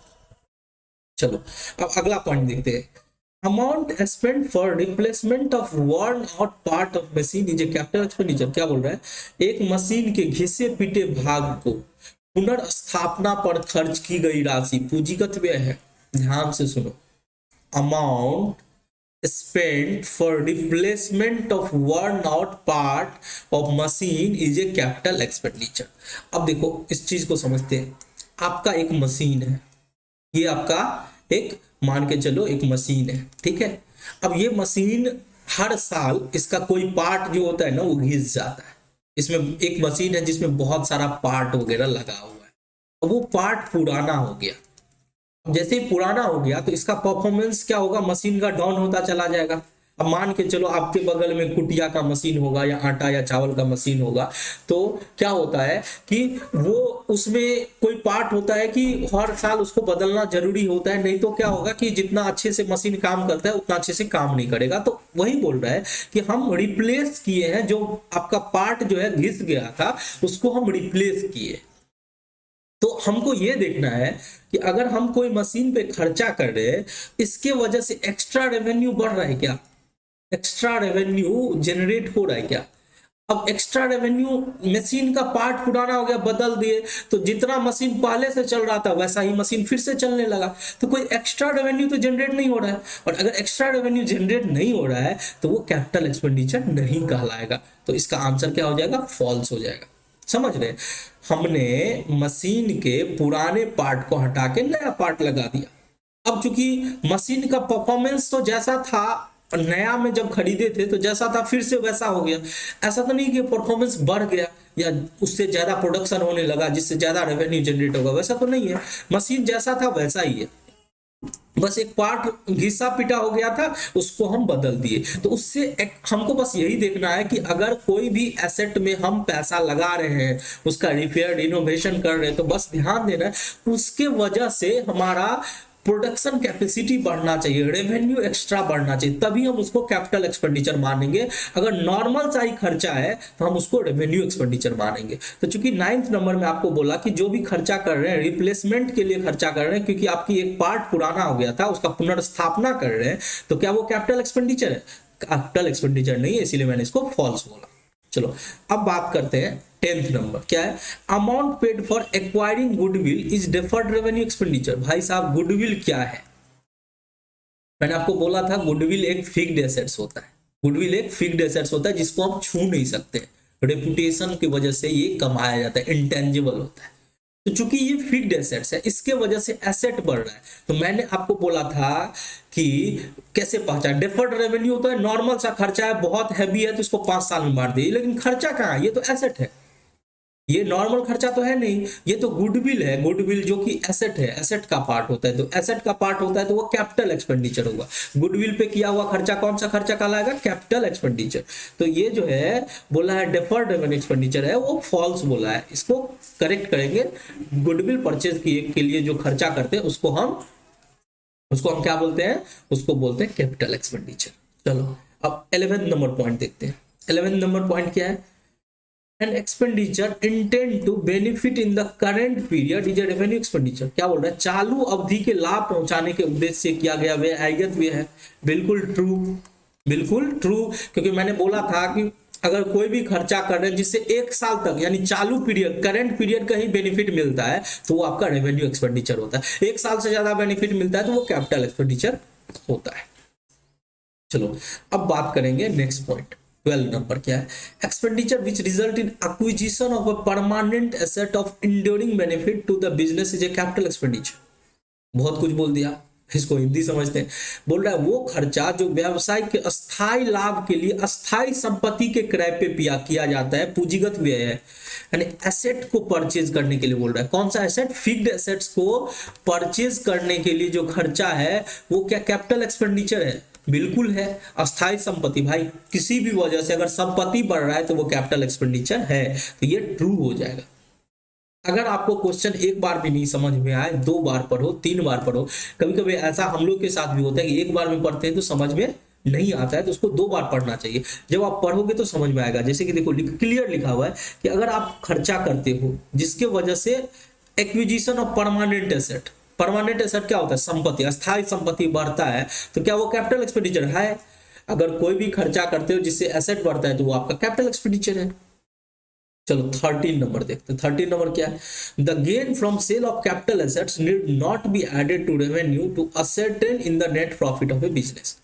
चलो अब अगला पॉइंट देखते हैं, amount spend for replacement of worn out part of machine is a capital expenditure. क्या बोल रहा है, एक मशीन के घिसे पिटे भाग को पुनर्स्थापना पर खर्च की गई राशि पूंजीगत व्यय है। ध्यान से सुनो, amount spent for replacement of worn out part of machine is a capital expenditure। अब देखो इस चीज को समझते हैं, आपका एक मशीन है, ये आपका एक मान के चलो एक मशीन है, ठीक है। अब ये मशीन हर साल इसका कोई पार्ट जो होता है ना वो घिस जाता है। इसमें एक मशीन है जिसमें बहुत सारा पार्ट वगैरह लगा हुआ है, अब वो पार्ट पुराना हो गया। जैसे ही पुराना हो गया तो इसका परफॉर्मेंस क्या होगा, मशीन का डाउन होता चला जाएगा। अब मान के चलो आपके बगल में कुटिया का मशीन होगा या आटा या चावल का मशीन होगा, तो क्या होता है कि वो उसमें कोई पार्ट होता है कि हर साल उसको बदलना जरूरी होता है, नहीं तो क्या होगा कि जितना अच्छे से मशीन काम करता है उतना अच्छे से काम नहीं करेगा। तो वही बोल रहा है कि हम रिप्लेस किए हैं, जो आपका पार्ट जो है घिस गया था उसको हम रिप्लेस किए। तो हमको ये देखना है कि अगर हम कोई मशीन पे खर्चा कर रहे हैं, इसके वजह से एक्स्ट्रा रेवेन्यू बढ़ रहा है क्या, एक्स्ट्रा रेवेन्यू जनरेट हो रहा है क्या। अब एक्स्ट्रा रेवेन्यू, मशीन का पार्ट पुराना हो गया, बदल दिए, तो जितना मशीन पहले से चल रहा था वैसा ही मशीन फिर से चलने लगा, तो कोई एक्स्ट्रा रेवेन्यू तो जनरेट नहीं हो रहा है। और अगर एक्स्ट्रा रेवेन्यू जनरेट नहीं हो रहा है तो वो कैपिटल एक्सपेंडिचर नहीं कहलाएगा। तो इसका आंसर क्या हो जाएगा, फॉल्स हो जाएगा। समझ रहे, हमने मशीन के पुराने पार्ट को हटा के नया पार्ट लगा दिया। अब चूंकि मशीन का परफॉर्मेंस तो जैसा था नया में जब खरीदे थे तो जैसा था फिर से वैसा हो गया, ऐसा तो नहीं कि परफॉर्मेंस बढ़ गया या उससे ज्यादा प्रोडक्शन होने लगा जिससे ज्यादा रेवेन्यू जनरेट होगा, वैसा तो नहीं है। मशीन जैसा था वैसा ही है, बस एक पार्ट घिसा पिटा हो गया था उसको हम बदल दिए। तो उससे हमको बस यही देखना है कि अगर कोई भी एसेट में हम पैसा लगा रहे हैं, उसका रिपेयर इनोवेशन कर रहे हैं, तो बस ध्यान देना है उसके वजह से हमारा प्रोडक्शन कैपेसिटी बढ़ना चाहिए, रेवेन्यू एक्स्ट्रा बढ़ना चाहिए, तभी हम उसको कैपिटल एक्सपेंडिचर मानेंगे। अगर नॉर्मल सा ही खर्चा है तो हम उसको रेवेन्यू एक्सपेंडिचर मानेंगे। तो चूंकि 9th नंबर में आपको बोला कि जो भी खर्चा कर रहे हैं रिप्लेसमेंट के लिए खर्चा कर रहे हैं, क्योंकि आपकी एक पार्ट पुराना हो गया था उसका पुनर्स्थापना कर रहे हैं, तो क्या वो कैपिटल एक्सपेंडिचर है? कैपिटल एक्सपेंडिचर नहीं है, इसीलिए मैंने इसको फॉल्स बोला। चलो अब बात करते हैं 10th नंबर, क्या है? Amount paid for acquiring goodwill is deferred revenue expenditure. भाई साहब गुडविल क्या है? मैंने आपको बोला था गुडविल एक फिक्स्ड एसेट्स होता है। गुडविल एक फिक्स्ड एसेट्स होता है जिसको हम छू नहीं सकते, रेपुटेशन की वजह से ये कमाया जाता है, इंटेंजिबल होता है। तो चूंकि ये फिक्स्ड एसेट्स है, इसके वजह से एसेट बढ़ रहा है। तो मैंने आपको बोला था कि कैसे पहचान, डेफर्ड रेवेन्यू होता है नॉर्मल सा खर्चा है, बहुत हैवी है तो इसको 5 साल में मार दिए, लेकिन खर्चा कहाँ है? ये तो एसेट है, ये नॉर्मल खर्चा तो है नहीं, ये तो गुडविल है। गुडविल जो कि एसेट है, एसेट का पार्ट होता है, तो एसेट का पार्ट होता है तो वो कैपिटल एक्सपेंडिचर होगा। गुडविल पे किया हुआ खर्चा कौन सा खर्चा कहलाएगा? Capital expenditure. तो ये जो है बोला है डेफर्ड रेवेन्यू एक्सपेंडिचर है, वो फॉल्स बोला है, इसको करेक्ट करेंगे। गुडविल परचेज के लिए जो खर्चा करते हैं उसको हम क्या बोलते हैं? उसको बोलते हैं कैपिटल एक्सपेंडिचर। चलो अब 11th नंबर पॉइंट देखते हैं। 11th नंबर पॉइंट क्या है? An expenditure intend to benefit in the current period is a revenue expenditure। क्या बोल रहा है? चालू अवधि के लाभ पहुंचाने के उद्देश्य से किया गया व्यय आयगत व्यय है। बिल्कुल ट्रू, बिल्कुल ट्रू, क्योंकि मैंने बोला था कि अगर कोई भी खर्चा कर रहे हैं जिससे 1 साल तक यानी चालू पीरियड करंट पीरियड का ही बेनिफिट मिलता है तो वो आपका रेवेन्यू एक्सपेंडिचर होता है। 1 साल से ज्यादा बेनिफिट मिलता है तो वो कैपिटल एक्सपेंडिचर होता है। चलो अब बात करेंगे नेक्स्ट पॉइंट 12 नंबर, क्या है? Expenditure which result in acquisition of a permanent asset of enduring benefit to the business is a capital expenditure. बहुत कुछ बोल दिया, इसको हिंदी समझते हैं। बोल रहा है वो खर्चा जो व्यवसाय के अस्थायी लाभ के लिए अस्थायी संपत्ति के क्रय पे किया जाता है, पूंजीगत व्यय है। यानी एसेट को परचेज करने के लिए बोल रहा है। कौन सा एसेट? फिक्स्ड एसेट्स को परचेज करने के लिए जो खर्चा है वो क्या कैपिटल एक्सपेंडिचर है? बिल्कुल है। अस्थायी संपत्ति, भाई किसी भी वजह से अगर संपत्ति बढ़ रहा है तो वो कैपिटल एक्सपेंडिचर है, तो ये ट्रू हो जाएगा। अगर आपको क्वेश्चन एक बार भी नहीं समझ में आए, 2 बार पढ़ो, 3 बार पढ़ो। कभी कभी ऐसा हम लोग के साथ भी होता है कि एक बार में पढ़ते हैं तो समझ में नहीं आता है, तो उसको 2 बार पढ़ना चाहिए। जब आप पढ़ोगे तो समझ में आएगा। जैसे कि देखो क्लियर लिखा हुआ है कि अगर आप खर्चा करते हो जिसके वजह से acquisition of permanent asset, permanent asset क्या होता है? संपत्ति, अस्थायी संपत्ति बढ़ता है तो क्या वो कैपिटल एक्सपेंडिचर है? अगर कोई भी खर्चा करते हो जिससे एसेट बढ़ता है तो वो आपका कैपिटल एक्सपेंडिचर है। चलो 13 नंबर देखते हैं। 13 नंबर क्या है? The gain from sale of capital assets need not be added to revenue to ascertain in the net profit of a business.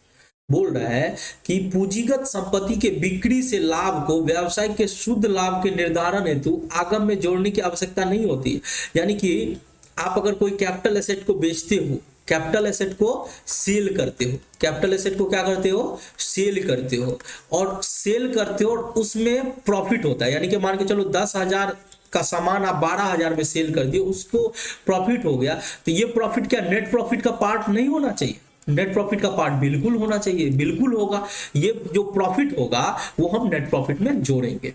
बोल रहा है कि पूंजीगत संपत्ति के बिक्री से लाभ को व्यवसाय के शुद्ध लाभ के निर्धारण हेतु आगम में जोड़ने की आवश्यकता नहीं होती। यानी कि आप अगर कोई कैपिटल एसेट को बेचते हो, कैपिटल एसेट को सेल करते हो, कैपिटल एसेट को क्या करते हो? सेल करते हो, और सेल करते हो और उसमें प्रॉफिट होता है। यानी कि मान के चलो 10,000 का सामान आप 12,000 में सेल कर दिए, उसको प्रॉफिट हो गया, तो ये प्रॉफिट क्या नेट प्रॉफिट का पार्ट नहीं होना चाहिए? नेट प्रॉफिट का पार्ट बिल्कुल होना चाहिए, बिल्कुल होगा। ये जो प्रॉफिट होगा वो हम नेट प्रॉफिट में जोड़ेंगे।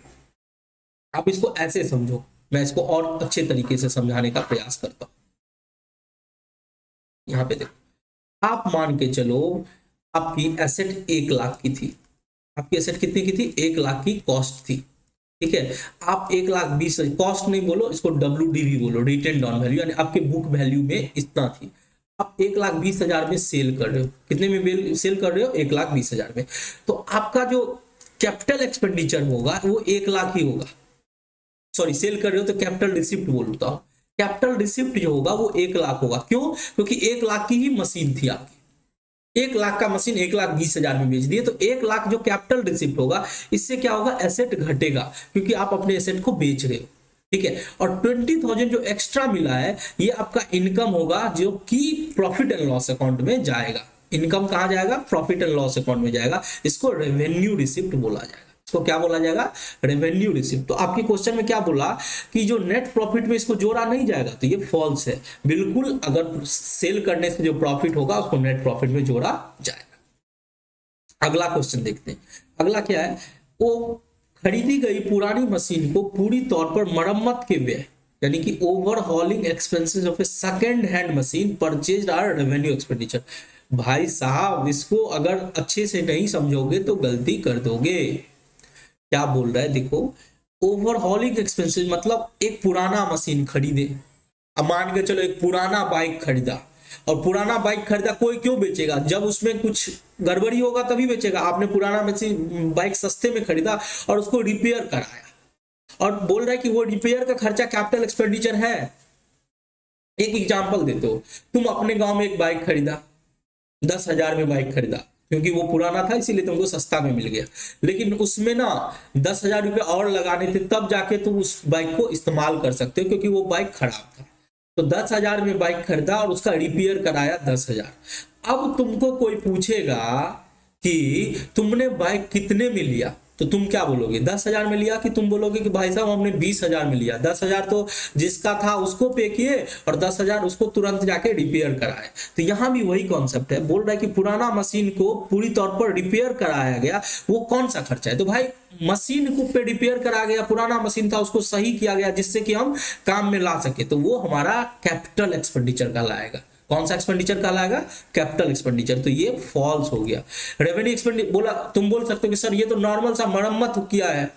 आप इसको ऐसे समझो, मैं इसको और अच्छे तरीके से समझाने का प्रयास करता हूं। यहां पे देखो, आप मान के चलो आपकी एसेट 1 लाख की थी। आपकी एसेट कितनी की थी? 1 लाख की कॉस्ट थी, ठीक है। आप 1,20,000, कॉस्ट नहीं बोलो, इसको WDV बोलो, रिटेन डाउन वैल्यू, यानी आपके बुक वैल्यू में इतना थी। आप 1,20,000 में सेल कर रहे हो। कितने में सेल कर रहे हो? 1,20,000 में। तो आपका जो कैपिटल एक्सपेंडिचर होगा वो 1 लाख ही होगा। सॉरी, सेल कर रहे हो तो कैपिटल रिसिप्ट बोलता हूं। कैपिटल रिसिप्ट जो होगा वो 1 लाख होगा। क्यों? क्योंकि 1 लाख की ही मशीन थी आपकी। 1 लाख का मशीन 1,20,000 में बेच दिए, तो 1 लाख जो कैपिटल रिसिप्ट होगा, इससे क्या होगा? एसेट घटेगा, क्योंकि आप अपने एसेट को बेच रहे हो, ठीक है। और 20,000 जो एक्स्ट्रा मिला है ये आपका इनकम होगा, जो कि प्रॉफिट एंड लॉस अकाउंट में जाएगा। इनकम कहां जाएगा? प्रॉफिट एंड लॉस अकाउंट में जाएगा। इसको रेवेन्यू रिसिप्ट बोला जाएगा। इसको क्या बोला जाएगा? Revenue receipt. तो आपके क्वेश्चन में क्या बोला कि जो नेट प्रॉफिट में इसको जोड़ा नहीं जाएगा, तो ये फॉल्स है। बिल्कुल, अगर सेल करने से जो प्रॉफिट होगा उसको नेट प्रॉफिट में जोड़ा जाएगा। अगला क्वेश्चन देखते हैं। अगला क्या है? वो खरीदी गई पुरानी मशीन को पूरी तौर पर मरम्मत के व्यय, यानी कि overhauling expenses of a second hand machine purchase are revenue expenditure. भाई साहब इसको अगर अच्छे से नहीं समझोगे तो गलती कर दोगे। क्या बोल रहा है देखो, ओवरहॉलिंग एक्सपेंसेस मतलब एक पुराना मशीन खरीदे। अब मान के चलो एक पुराना बाइक खरीदा, और पुराना बाइक खरीदा कोई क्यों बेचेगा, जब उसमें कुछ गड़बड़ी होगा तभी बेचेगा। आपने पुराना मशीन बाइक सस्ते में खरीदा और उसको रिपेयर कराया, और बोल रहा है कि वो रिपेयर का खर्चा कैपिटल एक्सपेंडिचर है। एक एग्जांपल देते हो, तुम अपने गांव में एक बाइक खरीदा, 10,000 में बाइक खरीदा, क्योंकि वो पुराना था इसीलिए तुमको सस्ता में मिल गया। लेकिन उसमें ना 10,000 रुपये और लगाने थे, तब जाके तुम उस बाइक को इस्तेमाल कर सकते हो, क्योंकि वो बाइक खराब था। तो 10,000 में बाइक खरीदा और उसका रिपेयर कराया 10,000। अब तुमको कोई पूछेगा कि तुमने बाइक कितने में लिया, तो तुम क्या बोलोगे, 10,000 में लिया, कि तुम बोलोगे कि भाई साहब हमने 20,000 में लिया। 10,000 तो जिसका था उसको पे किए और 10,000 उसको तुरंत जाके रिपेयर कराए। तो यहाँ भी वही कॉन्सेप्ट है, बोल रहा है कि पुराना मशीन को पूरी तौर पर रिपेयर कराया गया, वो कौन सा खर्चा है। तो भाई मशीन को पे रिपेयर करा गया, पुराना मशीन था उसको सही किया गया जिससे कि हम काम में ला सके, तो वो हमारा कैपिटल एक्सपेंडिचर कहलाएगा। कौन सा एक्सपेंडिचर कहलाएगा, कैपिटल एक्सपेंडिचर। तो ये फॉल्स हो गया। रेवेन्यू एक्सपेंडिचर बोला, तुम बोल सकते हो कि सर ये तो नॉर्मल सा मरम्मत किया है,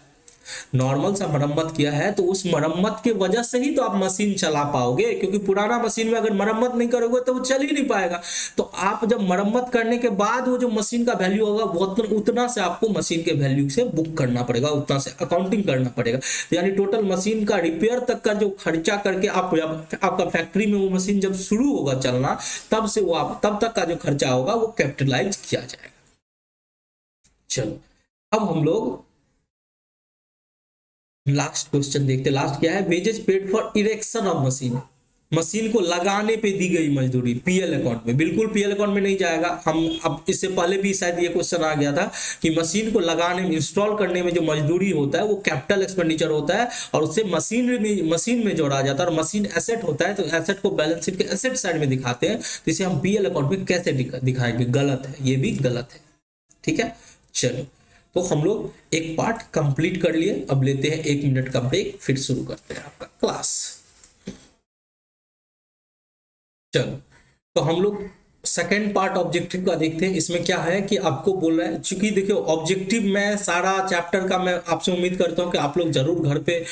नॉर्मल सा मरम्मत किया है, तो उस मरम्मत के वजह से ही तो आप मशीन चला पाओगे, क्योंकि पुराना मशीन में अगर मरम्मत नहीं करोगे तो वो चल ही नहीं पाएगा। तो आप जब मरम्मत करने के बाद वो जो मशीन का वैल्यू होगा वो उतना से आपको मशीन के वैल्यू से बुक करना पड़ेगा, उतना से अकाउंटिंग करना पड़ेगा। तो यानी टोटल मशीन का रिपेयर तक का जो खर्चा करके आपका फैक्ट्री में वो मशीन जब शुरू होगा चलना, तब से वो तब तक का जो खर्चा होगा वो कैपिटलाइज किया जाएगा। चलो अब हम लोग लास्ट क्वेश्चन देखते। लास्ट क्या है, wages paid for erection of machine. Machine को लगाने पे दी गई मजदूरी पीएल अकाउंट में, बिल्कुल पीएल अकाउंट में नहीं जाएगा। हम अब इससे पहले भी शायद ये क्वेश्चन आ गया था कि मशीन को लगाने में, इंस्टॉल करने में जो मजदूरी होता है वो कैपिटल एक्सपेंडिचर होता है, और उससे मशीन में जोड़ा जाता है। और मशीन एसेट होता है, तो एसेट को बैलेंस शीट के एसेट साइड में दिखाते हैं। तो इसे हम पीएल अकाउंट में कैसे दिखाएंगे, गलत है, ये भी गलत है। ठीक है, चलो तो हम लोग एक पार्ट कंप्लीट कर लिए, अब लेते हैं 1 मिनट का ब्रेक, फिर शुरू करते हैं आपका क्लास। चलो तो हम लोग सेकेंड पार्ट ऑब्जेक्टिव का देखते हैं। इसमें क्या है कि आपको बोल रहा है, चूंकि देखियो ऑब्जेक्टिव में सारा चैप्टर का मैं आपसे उम्मीद करता हूं कि आप लोग जरूर घर पे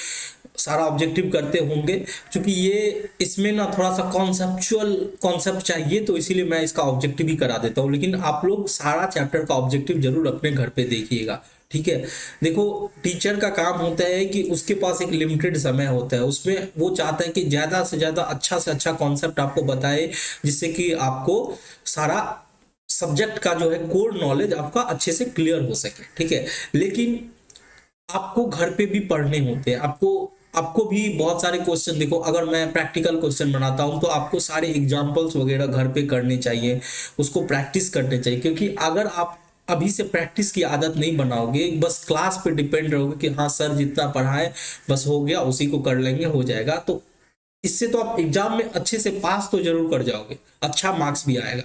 सारा ऑब्जेक्टिव करते होंगे, क्योंकि ये इसमें ना थोड़ा सा कॉन्सेप्चुअल कॉन्सेप्ट चाहिए, तो इसीलिए मैं इसका ऑब्जेक्टिव ही करा देता हूँ। लेकिन आप लोग सारा चैप्टर का ऑब्जेक्टिव जरूर अपने घर पे देखिएगा। ठीक है, देखो टीचर का काम होता है कि उसके पास एक लिमिटेड समय होता है, उसमें वो चाहता है कि ज्यादा से ज्यादा अच्छा से अच्छा कॉन्सेप्ट आपको बताए, जिससे कि आपको सारा सब्जेक्ट का जो है कोर नॉलेज आपका अच्छे से क्लियर हो सके। ठीक है, लेकिन आपको घर पे भी पढ़ने होते हैं, आपको भी बहुत सारे क्वेश्चन, देखो अगर मैं प्रैक्टिकल क्वेश्चन बनाता हूं तो आपको सारे एग्जांपल्स वगैरह घर पे करने चाहिए, उसको प्रैक्टिस करने चाहिए। क्योंकि अगर आप अभी से प्रैक्टिस की आदत नहीं बनाओगे, बस क्लास पे डिपेंड रहोगे कि हाँ सर जितना पढ़ाए बस हो गया, उसी को कर लेंगे हो जाएगा, तो इससे तो आप एग्जाम में अच्छे से पास तो जरूर कर जाओगे, अच्छा मार्क्स भी आएगा।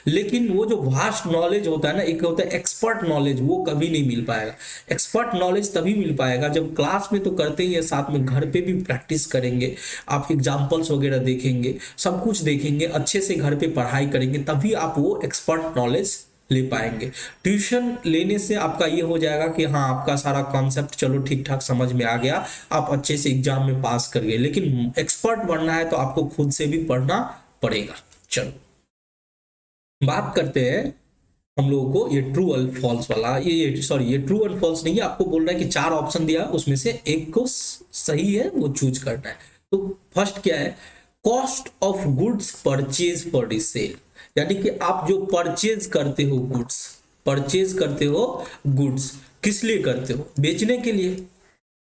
लेकिन वो जो वास्ट नॉलेज होता है ना, एक होता है एक्सपर्ट नॉलेज, वो कभी नहीं मिल पाएगा। एक्सपर्ट नॉलेज तभी मिल पाएगा जब क्लास में तो करते ही है, साथ में घर पे भी प्रैक्टिस करेंगे, आप एग्जाम्पल्स वगैरह देखेंगे, सब कुछ देखेंगे, अच्छे से घर पे पढ़ाई करेंगे, तभी आप वो एक्सपर्ट नॉलेज ले पाएंगे। ट्यूशन लेने से आपका ये हो जाएगा कि हाँ आपका सारा कॉन्सेप्ट चलो ठीक ठाक समझ में आ गया, आप अच्छे से एग्जाम में पास कर गए। लेकिन एक्सपर्ट बनना है तो आपको खुद से भी पढ़ना पड़ेगा। चलो बात करते हैं हम लोगों को ये ट्रू और फॉल्स वाला, ये ट्रू और फॉल्स नहीं है, आपको बोल रहा है कि 4 ऑप्शन दिया, उसमें से एक को सही है वो चूज करना है। तो फर्स्ट क्या है, cost of goods purchase for resale, यानी कि आप जो परचेज करते हो गुड्स, परचेज करते हो गुड्स, किस लिए करते हो, बेचने के लिए।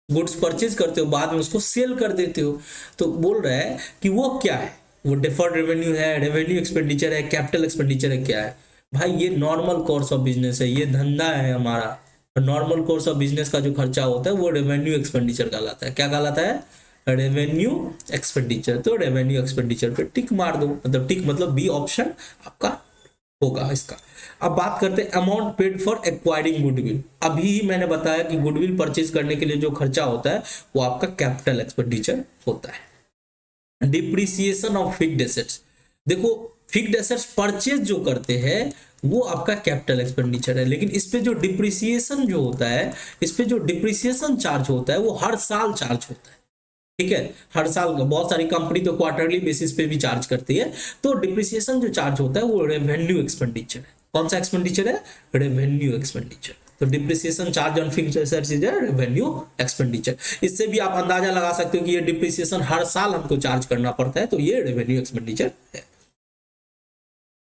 गुड्स परचेज करते हो, बाद में उसको सेल कर देते हो। तो बोल रहा है कि वो क्या है, वो डिफर्ड रेवेन्यू है, रेवेन्यू एक्सपेंडिचर है, कैपिटल एक्सपेंडिचर है, क्या है। भाई ये नॉर्मल कोर्स ऑफ बिजनेस है, ये धंधा है हमारा। नॉर्मल कोर्स ऑफ बिजनेस का जो खर्चा होता है वो रेवेन्यू एक्सपेंडिचर कहलाता है। क्या कहलाता है, रेवेन्यू एक्सपेंडिचर। तो रेवेन्यू एक्सपेंडिचर पे टिक मार दो, मतलब टिक मतलब बी ऑप्शन आपका होगा इसका। अब बात करते हैं amount paid for acquiring goodwill. अभी ही मैंने बताया कि गुडविल परचेज करने के लिए जो खर्चा होता है वो आपका कैपिटल एक्सपेंडिचर होता है। Depreciation of fixed assets. देखो फिक्स्ड एसेट्स परचेज जो करते हैं वो आपका कैपिटल एक्सपेंडिचर है, लेकिन इस पे जो डिप्रिसिएशन जो होता है, इस पे जो डिप्रिसिएशन चार्ज होता है वो हर साल चार्ज होता है। ठीक है, हर साल बहुत सारी कंपनी तो क्वार्टरली बेसिस पे भी चार्ज करती है। तो डिप्रिसिएशन जो चार्ज होता है वो रेवेन्यू एक्सपेंडिचर है। कौन सा एक्सपेंडिचर है? Revenue expenditure. तो depreciation charge on fixed assets is revenue expenditure. इससे भी आप अंदाजा लगा सकते हो कि ये डिप्रिसिएशन हर साल हमको चार्ज करना पड़ता है, तो ये रेवेन्यू एक्सपेंडिचर है।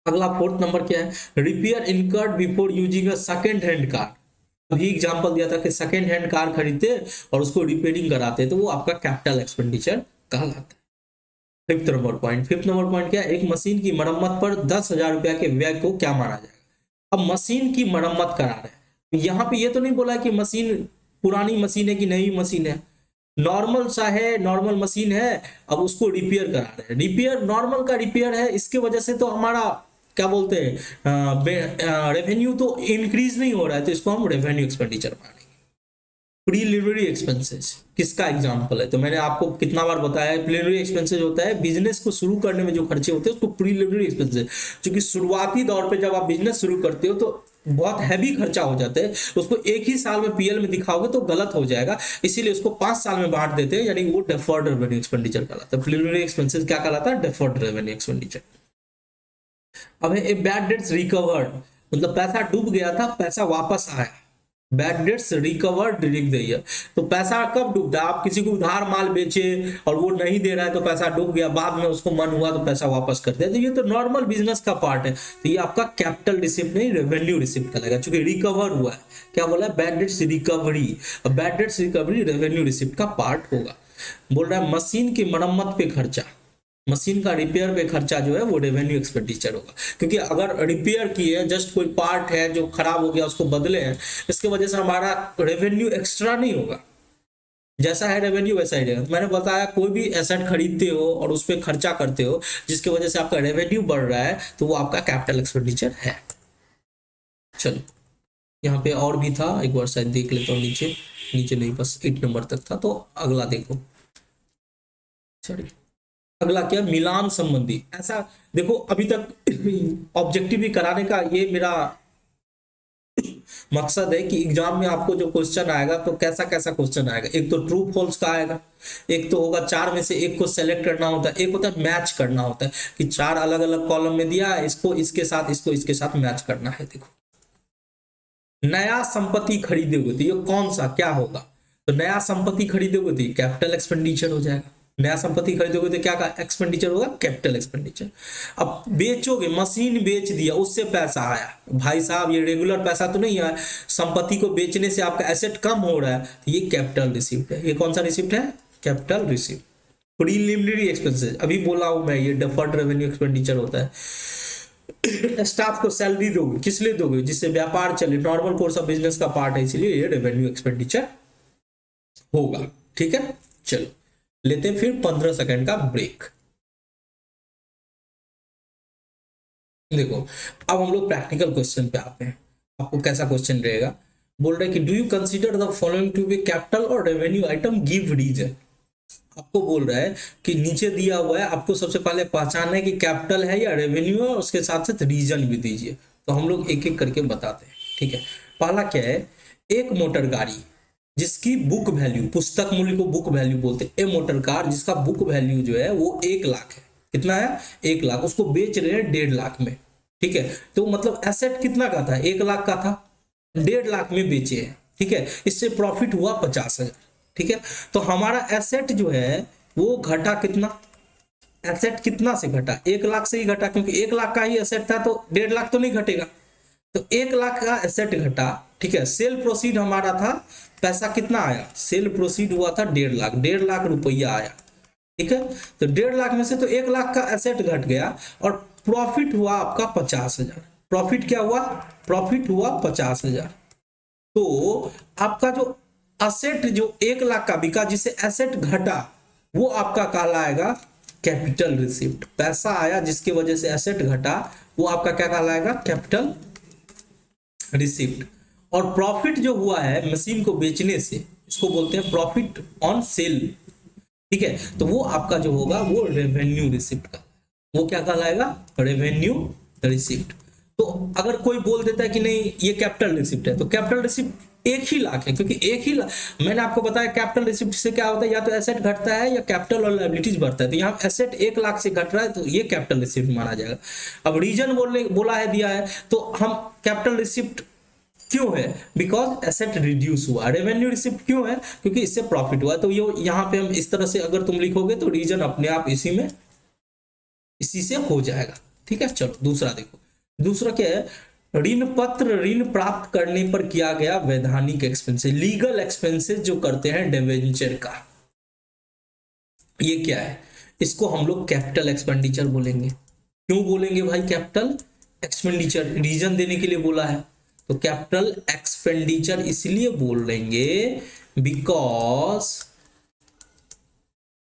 अगला फोर्थ नंबर क्या है? Repair incurred before using a second hand car. अभी एग्जांपल दिया था कि सेकेंड हैंड कार खरीदते और उसको रिपेयरिंग कराते, तो वो आपका कैपिटल एक्सपेंडिचर कहलाता है। फिफ्थ नंबर पॉइंट क्या है? एक मशीन की मरम्मत पर 10,000 रुपया के व्यय को क्या माना जाएगा? अब मशीन की मरम्मत करा रहे हैं, यहाँ पे ये तो नहीं बोला कि मशीन पुरानी मशीन है कि नई मशीन है, नॉर्मल सा है, नॉर्मल मशीन है, अब उसको रिपेयर करा रहे हैं। रिपेयर नॉर्मल का रिपेयर है, इसके वजह से तो हमारा क्या बोलते हैं रेवेन्यू तो इंक्रीज नहीं हो रहा है, तो इसको हम रेवेन्यू एक्सपेंडिचर मानेंगे। प्रीलिमिनरी एक्सपेंसेस किसका एग्जांपल है? तो मैंने आपको कितना बार बताया है, प्रीलिमिनरी एक्सपेंसेस होता है बिजनेस को शुरू करने में जो खर्चे होते हैं उसको प्रीलिमिनरी एक्सपेंसेस। क्योंकि शुरुआती दौर पे जब आप बिजनेस शुरू करते हो तो बहुत हैवी खर्चा हो जाता है, उसको एक ही साल में पीएल में दिखाओगे तो गलत हो जाएगा, इसीलिए उसको 5 साल में बांट देते हैं, यानी वो डेफर्ड रेवेन्यू एक्सपेंडिचर कहलाता है। प्रीलिमिनरी एक्सपेंसेस क्या कहलाता है? Deferred revenue expenditure. अब है बैड डेट्स रिकवर्ड, मतलब पैसा डूब गया था, पैसा वापस आया। Bad debts recovered during the year. तो पैसा कब डूबता है? आप किसी को उधार माल बेचे और वो नहीं दे रहा है तो पैसा डूब गया, बाद में उसको मन हुआ तो पैसा वापस कर दिया, तो ये तो नॉर्मल बिजनेस का पार्ट है। तो ये आपका कैपिटल रिसिप्ट नहीं, रेवेन्यू रिसिप्ट कहलाएगा, क्योंकि रिकवर हुआ है। क्या बोला है? Bad debts recovery. Bad debts recovery revenue receipt का पार्ट होगा। बोल रहा है मशीन की मरम्मत पे खर्चा, मशीन का रिपेयर पे खर्चा जो है वो रेवेन्यू एक्सपेंडिचर होगा। क्योंकि अगर रिपेयर किए, जस्ट कोई पार्ट है जो खराब हो गया उसको बदले हैं, इसके वजह से हमारा रेवेन्यू एक्स्ट्रा नहीं होगा, जैसा है रेवेन्यू वैसा ही रहेगा। मैंने बताया कोई भी एसेट खरीदते हो और उस पर खर्चा करते हो जिसकी वजह से आपका रेवेन्यू बढ़ रहा है, तो वो आपका कैपिटल एक्सपेंडिचर है। चलो यहाँ पे और भी था, एक बार शायद देख लेता हूँ। नीचे नीचे नहीं, बस 8 नंबर तक था, तो अगला देखो। चलिए अगला क्या? मिलान संबंधी। ऐसा देखो, अभी तक ऑब्जेक्टिव भी कराने का ये मेरा मकसद है कि एग्जाम में आपको जो क्वेश्चन आएगा तो कैसा कैसा क्वेश्चन आएगा। एक तो ट्रू फॉल्स का आएगा, एक तो होगा 4 में से एक को सेलेक्ट करना होता है, एक होता है मैच करना होता है कि 4 अलग अलग कॉलम में दिया है, इसको इसके साथ, इसको इसके साथ मैच करना है। देखो नया संपत्ति खरीदोगे तो ये कौन सा क्या होगा? तो नया संपत्ति खरीदोगे तो ये कैपिटल एक्सपेंडिचर हो जाएगा। नया संपत्ति खरीदोगे तो क्या का एक्सपेंडिचर होगा? Capital expenditure. अब बेचोगे, मशीन बेच दिया, उससे पैसा आया, भाई साहब ये रेगुलर पैसा तो नहीं है, संपत्ति को बेचने से आपका एसेट कम हो रहा है, तो ये कैपिटल रिसिप्ट है। ये कौन सा रिसिप्ट है? Capital receipt. प्रीलिमिनरी एक्सपेंसेस अभी बोला हूं मैं, ये डेफर्ड रेवेन्यू एक्सपेंडिचर होता है। स्टाफ को सैलरी दोगे, किस लिए दोगे? जिससे व्यापार चले, नॉर्मल कोर्स ऑफ बिजनेस का पार्ट है, इसलिए ये रेवेन्यू एक्सपेंडिचर होगा। ठीक है, चलो लेते हैं फिर 15 सेकंड का ब्रेक। देखो अब हम लोग प्रैक्टिकल क्वेश्चन पे आते हैं। आपको कैसा क्वेश्चन रहेगा? बोल रहे हैं कि do you consider the following to be capital और रेवेन्यू आइटम, गिव रीजन। आपको बोल रहा है कि नीचे दिया हुआ है, आपको सबसे पहले पहचानना है कि कैपिटल है या रेवेन्यू है, और उसके साथ साथ रीजन भी दीजिए। तो हम लोग एक एक करके बताते हैं। ठीक है, पहला क्या है? एक मोटर गाड़ी जिसकी बुक वैल्यू, पुस्तक मूल्य को बुक वैल्यू बोलते हैं, ए मोटर कार जिसका बुक वैल्यू जो है वो 1 लाख है। कितना है? 1 लाख। उसको बेच रहे हैं 1.5 लाख में। ठीक है, तो मतलब एसेट कितना का था? 1 लाख का था, 1.5 लाख में बेचे हैं। ठीक है, इससे प्रॉफिट हुआ 50,000। ठीक है, तो हमारा एसेट जो है वो घटा कितना? एसेट कितना से घटा? 1 लाख से ही घटा, क्योंकि 1 लाख का ही एसेट था, तो 1.5 लाख तो नहीं घटेगा। तो 1 लाख का एसेट घटा। ठीक है, सेल प्रोसीड हमारा था, पैसा कितना आया? सेल प्रोसीड हुआ था 1.5 लाख, 1.5 लाख रुपया आया। ठीक है, तो 1.5 लाख में से तो 1 लाख का एसेट घट गया और प्रॉफिट हुआ आपका 50,000। प्रॉफिट क्या हुआ? प्रॉफिट हुआ 50,000। तो आपका जो एसेट जो 1 लाख का बिका, जिसे एसेट घटा, वो आपका कहलाएगा कैपिटल रिसिप्ट। पैसा आया जिसकी वजह से एसेट घटा, वो आपका क्या कहलाएगा? Capital receipt. और प्रॉफिट जो हुआ है मशीन को बेचने से, इसको बोलते हैं प्रॉफिट ऑन सेल। ठीक है, तो वो आपका जो होगा वो रेवेन्यू रिसिप्ट का, वो क्या कहलाएगा, रेवेन्यू रिसिप्ट। तो अगर कोई बोल देता है कि नहीं ये कैपिटल रिसिप्ट है, तो कैपिटल रिसिप्ट 1 ही लाख है, क्योंकि 1 ही लाख, मैंने आपको बताया कैपिटल रिसिप्ट से क्या होता है, या तो एसेट घटता है या कैपिटल और लायबिलिटीज बढ़ता है, तो यहाँ एसेट 1 लाख से घट रहा है तो ये कैपिटल रिसिप्ट माना जाएगा। अब रीजन बोला है दिया है, तो हम कैपिटल रिसिप्ट क्यों है, बिकॉज एसेट रिड्यूस हुआ। रेवेन्यू रिसिप्ट क्यों है, क्योंकि इससे प्रॉफिट हुआ। तो ये यहाँ पे हम इस तरह से अगर तुम लिखोगे तो रीजन अपने आप इसी से हो जाएगा। ठीक है, चलो दूसरा देखो। दूसरा क्या है, ऋण पत्र ऋण प्राप्त करने पर किया गया वैधानिक एक्सपेंसेस, लीगल एक्सपेंसेस जो करते हैं डिवेंचर का, ये क्या है, इसको हम लोग कैपिटल एक्सपेंडिचर बोलेंगे। क्यों बोलेंगे भाई कैपिटल एक्सपेंडिचर, रीजन देने के लिए बोला है, तो कैपिटल एक्सपेंडिचर इसलिए बोल लेंगे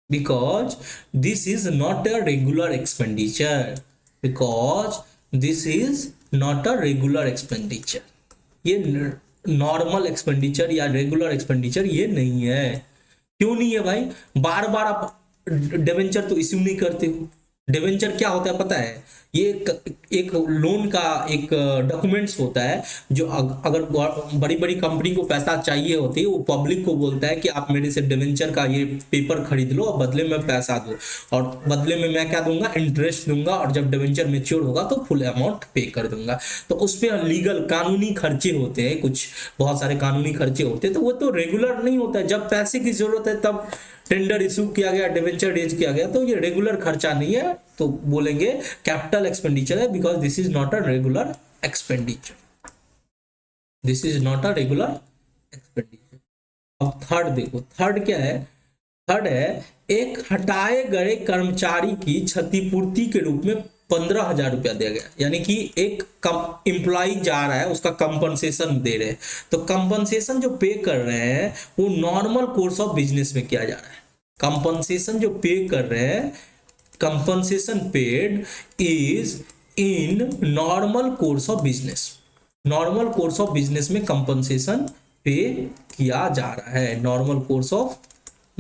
because this is not a regular expenditure, because this is not a regular expenditure, ये नॉर्मल एक्सपेंडिचर या रेगुलर एक्सपेंडिचर ये नहीं है। क्यों नहीं है भाई, बार बार आप डिवेंचर तो इश्यू नहीं करते हो। डिवेंचर क्या होता है पता है, ये एक लोन का एक डॉक्यूमेंट्स होता है, जो अगर बड़ी बड़ी कंपनी को पैसा चाहिए होती है, वो पब्लिक को बोलता है कि आप मेरे से डिवेंचर का ये पेपर खरीद लो और बदले में पैसा दो, और बदले में मैं क्या दूंगा, इंटरेस्ट दूंगा, और जब डिवेंचर मेच्योर होगा तो फुल अमाउंट पे कर दूंगा। तो उस पर लीगल कानूनी खर्चे होते हैं, कुछ बहुत सारे कानूनी खर्चे होते हैं, तो वो तो रेगुलर नहीं होता है। जब पैसे की जरूरत है तब टेंडर इशू किया गया, डिवेंचर रेज किया गया, तो ये रेगुलर खर्चा नहीं है, तो बोलेंगे कैपिटल एक्सपेंडिचर है, because this is not a regular expenditure, this is not a regular expenditure. अब थर्ड देखो, थर्ड क्या है, थर्ड है एक हटाए गए कर्मचारी की क्षतिपूर्ति के रूप में 15,000 रुपया दिया गया, यानी कि एक एम्प्लॉय जा रहा है, उसका कंपनसेशन दे रहे हैं, तो कंपनसेशन जो पे कर रहे हैं वो नॉर्मल कोर्स ऑफ बिजनेस में किया जा रहा है। कंपनसेशन जो पे कर रहे हैं, compensation paid is in normal course of business, normal course of business में कंपनसेशन पे किया जा रहा है, नॉर्मल कोर्स ऑफ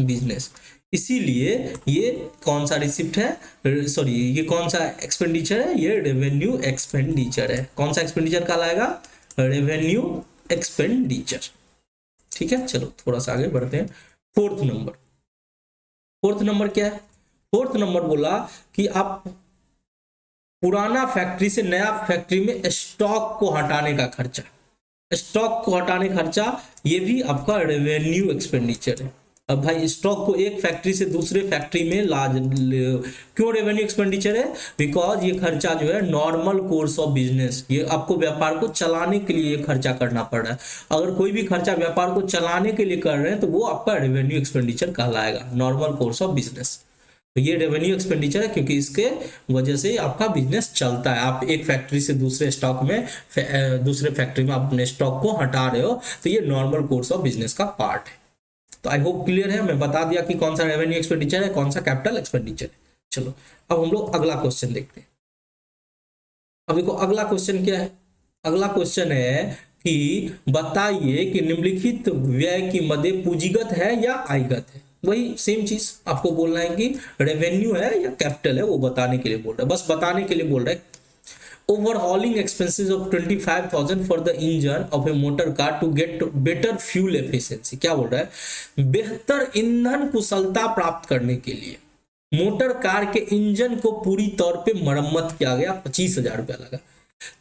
बिजनेस। इसीलिए ये कौन सा रिसिप्ट है, सॉरी ये कौन सा एक्सपेंडिचर है, ये रेवेन्यू एक्सपेंडिचर है। कौन सा एक्सपेंडिचर कहलाएगा, रेवेन्यू एक्सपेंडिचर। ठीक है, चलो थोड़ा सा आगे बढ़ते हैं। फोर्थ नंबर क्या है, फोर्थ नंबर बोला कि आप पुराना फैक्ट्री से नया फैक्ट्री में स्टॉक को हटाने का खर्चा, स्टॉक को हटाने खर्चा, ये भी आपका रेवेन्यू एक्सपेंडिचर है। अब भाई स्टॉक को एक फैक्ट्री से दूसरे फैक्ट्री में क्यों रेवेन्यू एक्सपेंडिचर है, बिकॉज ये खर्चा जो है नॉर्मल कोर्स ऑफ बिजनेस, ये आपको व्यापार को चलाने के लिए खर्चा करना पड़ रहा है। अगर कोई भी खर्चा व्यापार को चलाने के लिए कर रहे हैं तो वो आपका रेवेन्यू एक्सपेंडिचर कहलाएगा, नॉर्मल कोर्स ऑफ बिजनेस। तो ये रेवेन्यू एक्सपेंडिचर है, क्योंकि इसके वजह से आपका बिजनेस चलता है। आप एक फैक्ट्री से दूसरे स्टॉक में दूसरे फैक्ट्री में अपने स्टॉक को हटा रहे हो, तो ये नॉर्मल कोर्स ऑफ बिजनेस का पार्ट है। तो आई होप क्लियर है, मैं बता दिया कि कौन सा रेवेन्यू एक्सपेंडिचर है, कौन सा कैपिटल एक्सपेंडिचर है। चलो अब हम लोग अगला क्वेश्चन देखते हैं। अब देखो अगला क्वेश्चन क्या है, अगला क्वेश्चन है कि बताइए कि निम्नलिखित व्यय की मदे पूंजीगत है या आयगत है। वही सेम चीज आपको बोलना है कि रेवेन्यू है या कैपिटल है, वो बताने के लिए बोल रहा है, बस बताने के लिए बोल रहा है। Overhauling expenses of 25,000 for the engine of a motor car to get better fuel efficiency। क्या बोल रहा है, बेहतर ईंधन कुशलता प्राप्त करने के लिए मोटर कार के इंजन को पूरी तौर पे मरम्मत किया गया, 25,000 रुपया लगा।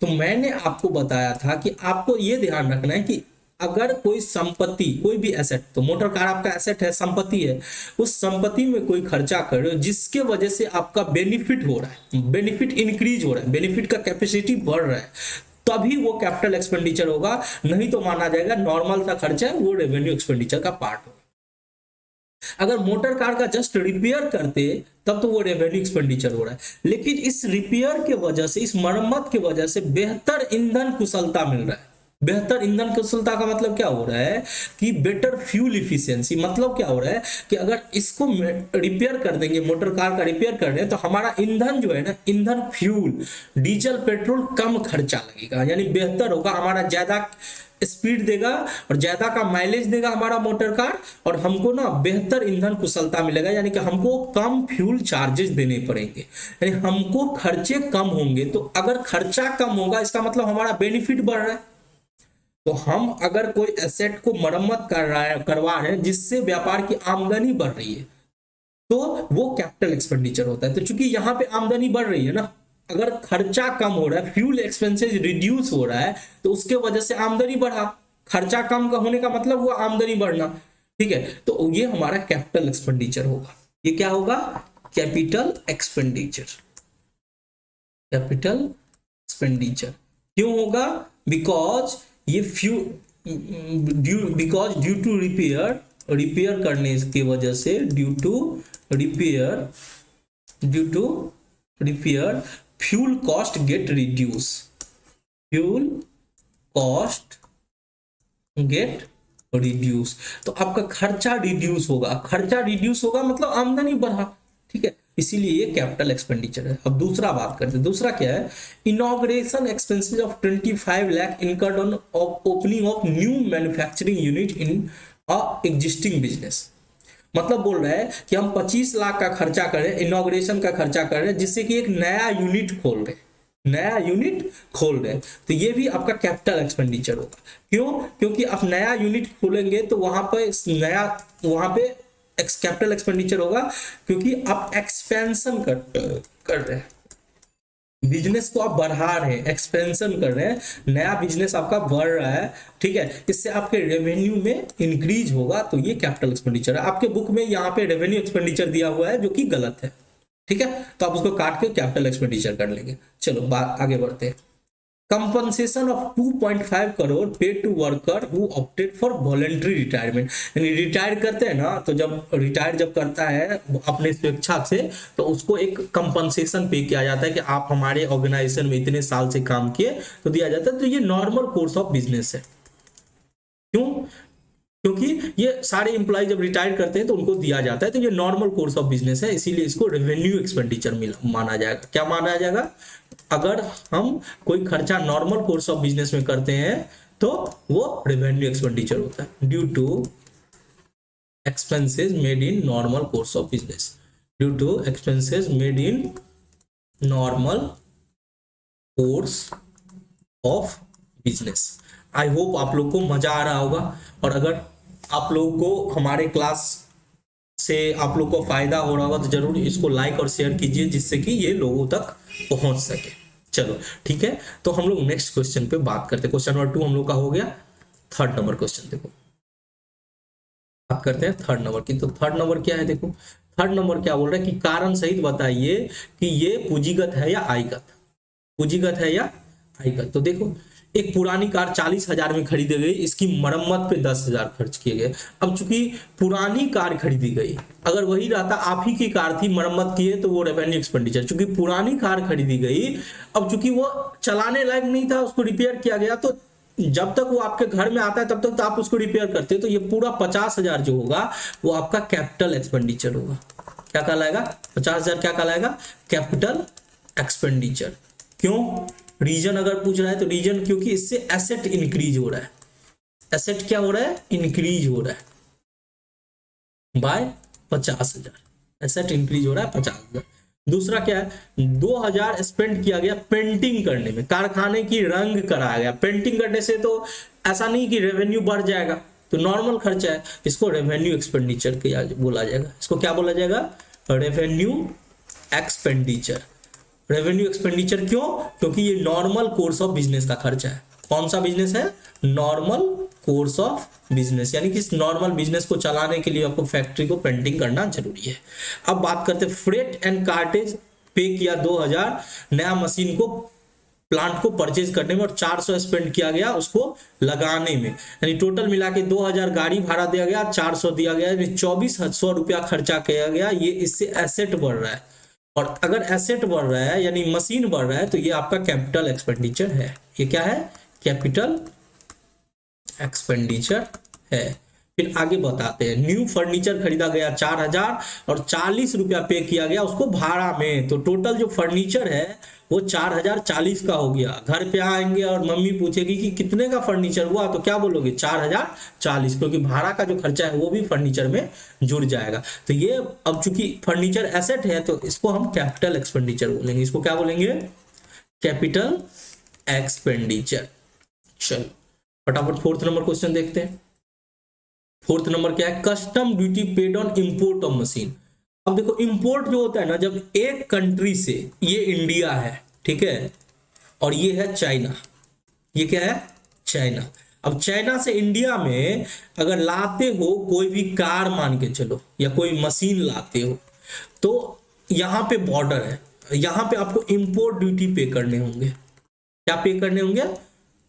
तो मैंने आपको बताया था कि आपको ये ध्यान रखना है कि अगर कोई संपत्ति, कोई भी एसेट, तो मोटर कार आपका एसेट है, संपत्ति है, उस संपत्ति में कोई खर्चा कर रहे हो जिसके वजह से आपका बेनिफिट हो रहा है, बेनिफिट इंक्रीज हो रहा है, बेनिफिट का कैपेसिटी बढ़ रहा है, तभी वो कैपिटल एक्सपेंडिचर होगा, नहीं तो माना जाएगा नॉर्मल सा खर्चा है, वो रेवेन्यू एक्सपेंडिचर का पार्ट होगा। अगर मोटर कार का जस्ट रिपेयर करते तब तो वो रेवेन्यू एक्सपेंडिचर हो रहा है, लेकिन इस रिपेयर के वजह से, इस मरम्मत के वजह से बेहतर ईंधन कुशलता मिल रहा है, बेहतर ईंधन कुशलता का मतलब क्या हो रहा है कि बेटर फ्यूल इफिशियंसी। मतलब क्या हो रहा है कि अगर इसको रिपेयर कर देंगे, मोटर कार का रिपेयर कर रहे हैं, तो हमारा ईंधन जो है ना, ईंधन फ्यूल डीजल पेट्रोल कम खर्चा लगेगा, यानी बेहतर होगा, हमारा ज्यादा स्पीड देगा और ज्यादा का माइलेज देगा हमारा मोटर कार, और हमको ना बेहतर ईंधन कुशलता मिलेगा, यानी कि हमको कम फ्यूल चार्जेस देने पड़ेंगे, यानी हमको खर्चे कम होंगे। तो अगर खर्चा कम होगा इसका मतलब हमारा बेनिफिट बढ़ रहा है। तो हम अगर कोई एसेट को मरम्मत करवा रहे हैं जिससे व्यापार की आमदनी बढ़ रही है, तो वो कैपिटल एक्सपेंडिचर होता है। तो चूंकि यहाँ पे आमदनी बढ़ रही है ना, अगर खर्चा कम हो रहा है, फ्यूल एक्सपेंसेस रिड्यूस हो रहा है, तो उसके वजह से आमदनी बढ़ा। खर्चा कम का होने का मतलब हुआ आमदनी बढ़ना। ठीक है, तो ये हमारा कैपिटल एक्सपेंडिचर होगा। ये क्या होगा? Capital expenditure. कैपिटल एक्सपेंडिचर क्यों होगा? बिकॉज ये ड्यू टू रिपेयर करने की वजह से, due to repair fuel cost get reduce. Fuel cost get reduce, तो आपका खर्चा रिड्यूस होगा। खर्चा रिड्यूस होगा मतलब आमदनी बढ़ा। ठीक है, इसीलिए ये कैपिटल एक्सपेंडिचर है। अब दूसरा बात करते हैं। दूसरा क्या है? Inauguration expenses of 25 lakh incurred on opening of new manufacturing unit in a existing business. मतलब बोल रहा है कि हम 25 लाख का खर्चा कर रहे हैं, इनॉग्रेशन का खर्चा कर रहे हैं, जिससे कि एक नया यूनिट खोल रहे हैं, तो ये भी आपका कैपिटल एक्सपेंडिचर होगा। क्यों? क्योंकि आप नया यूनिट खोलेंगे तो वहां पे कैपिटल एक्सपेंडिचर होगा, क्योंकि आप एक्सपेंशन कर रहे हैं, बिजनेस को आप बढ़ा रहे हैं, एक्सपेंशन कर रहे हैं, नया बिजनेस आपका बढ़ रहा है। ठीक है, इससे आपके रेवेन्यू में इंक्रीज होगा, तो ये कैपिटल एक्सपेंडिचर है। आपके बुक में यहाँ पे रेवेन्यू एक्सपेंडिचर दिया हुआ है जो कि गलत है। ठीक है, तो आप उसको काट के कैपिटल एक्सपेंडिचर कर लेंगे। चलो बात आगे बढ़ते हैं। Compensation of 2.5 crore paid to worker who opted for voluntary retirement. यानी रिटायर करते हैं ना, तो जब करता है अपने स्वेच्छा से, तो उसको एक कंपनसेशन पे किया जाता है कि आप हमारे ऑर्गेनाइजेशन में इतने साल से काम किए, तो दिया जाता है। तो ये नॉर्मल कोर्स ऑफ बिजनेस है। क्यों? क्योंकि ये सारे एम्प्लॉय जब रिटायर करते हैं तो उनको दिया जाता है, तो ये नॉर्मल कोर्स ऑफ बिजनेस है, इसीलिए इसको रेवेन्यू एक्सपेंडिचर माना जाएगा। क्या माना जाएगा? अगर हम कोई खर्चा नॉर्मल कोर्स ऑफ बिजनेस में करते हैं तो वो रेवेन्यू एक्सपेंडिचर होता है। Due to expenses made in normal course of business, due to expenses made in normal course of business. I hope आप लोग को मजा आ रहा होगा, और अगर आप लोगों को हमारे क्लास से आप लोग को फायदा हो रहा होगा तो जरूर इसको लाइक और शेयर कीजिए, जिससे कि ये लोगों तक पहुंच सके। चलो ठीक है, तो हम लोग नेक्स्ट क्वेश्चन पे बात करते हैं। क्वेश्चन नंबर 2 हम लोग का हो गया। थर्ड नंबर क्वेश्चन देखो, बात करते हैं थर्ड नंबर की। तो थर्ड नंबर क्या है? देखो थर्ड नंबर क्या बोल रहा है कि कारण सहित बताइए कि ये पूंजीगत है या आयगत। पूंजीगत है या आयगत। तो देखो, एक पुरानी कार 40,000 में खरीदी गई, इसकी मरम्मत पे 10,000 खर्च किए गए। अब चूंकि पुरानी कार खरीदी गई, अगर वही रहता आप ही की कार थी, मरम्मत किए, तो वो रेवेन्यू एक्सपेंडिचर। चूंकि पुरानी कार खरीदी गई, अब चूंकि वो चलाने लायक नहीं था, उसको रिपेयर किया गया, तो जब तक वो आपके घर में आता है तब तक तो आप उसको रिपेयर करते हो, तो ये पूरा 50,000 जो होगा वो आपका कैपिटल एक्सपेंडिचर होगा। क्या कहलाएगा? 50,000 क्या कहलाएगा? Capital expenditure. क्यों? रीजन अगर पूछ रहा है तो रीजन क्योंकि इससे एसेट इंक्रीज हो रहा है। एसेट क्या हो रहा है? इंक्रीज हो रहा है बाय 50,000। एसेट इंक्रीज हो रहा है 50,000। दूसरा क्या है? 2,000 स्पेंड किया गया पेंटिंग करने में, कारखाने की रंग कराया गया। पेंटिंग करने से तो ऐसा नहीं कि रेवेन्यू बढ़ जाएगा, तो नॉर्मल खर्चा है, इसको रेवेन्यू एक्सपेंडिचर बोला जाएगा। इसको क्या बोला जाएगा? Revenue expenditure. रेवेन्यू एक्सपेंडिचर क्यों? क्योंकि ये नॉर्मल कोर्स ऑफ बिजनेस का खर्चा है। कौन सा बिजनेस है? नॉर्मल कोर्स ऑफ बिजनेस, यानी कि इस नॉर्मल बिजनेस को चलाने के लिए आपको फैक्ट्री को पेंटिंग करना जरूरी है। अब बात करते हैं फ्रेट एंड कार्टेज पे किया 2,000 नया मशीन को, प्लांट को परचेज करने में, और 400 स्पेंड किया गया उसको लगाने में, यानी टोटल मिला के 2,000 गाड़ी भाड़ा दिया गया, 400 दिया गया, 2,400 रुपया खर्चा किया गया। ये इससे एसेट बढ़ रहा है, और अगर एसेट बढ़ रहा है यानी मशीन बढ़ रहा है, तो ये आपका कैपिटल एक्सपेंडिचर है। ये क्या है? कैपिटल एक्सपेंडिचर है। फिर आगे बताते हैं, न्यू फर्नीचर खरीदा गया 4000 और 40 रुपया पे किया गया उसको भाड़ा में, तो टोटल जो फर्नीचर है वो 4040 का हो गया। घर पे आएंगे और मम्मी पूछेगी कि कितने का फर्नीचर हुआ, तो क्या बोलोगे 4040, क्योंकि भाड़ा का जो खर्चा है वो भी फर्नीचर में जुड़ जाएगा। तो ये अब चूंकि फर्नीचर एसेट है तो इसको हम कैपिटल एक्सपेंडिचर बोलेंगे। इसको क्या बोलेंगे? Capital expenditure. चलो फटाफट फोर्थ नंबर क्वेश्चन देखते हैं। फोर्थ नंबर क्या है? Custom duty paid on import of machine. अब देखो इंपोर्ट जो होता है ना, जब एक कंट्री से, ये इंडिया है ठीक है, और ये है चाइना, ये क्या है? चाइना। अब चाइना से इंडिया में अगर लाते हो कोई भी कार मान के चलो, या कोई मशीन लाते हो, तो यहाँ पे बॉर्डर है, यहाँ पे आपको इंपोर्ट ड्यूटी पे करने होंगे। क्या पे करने होंगे?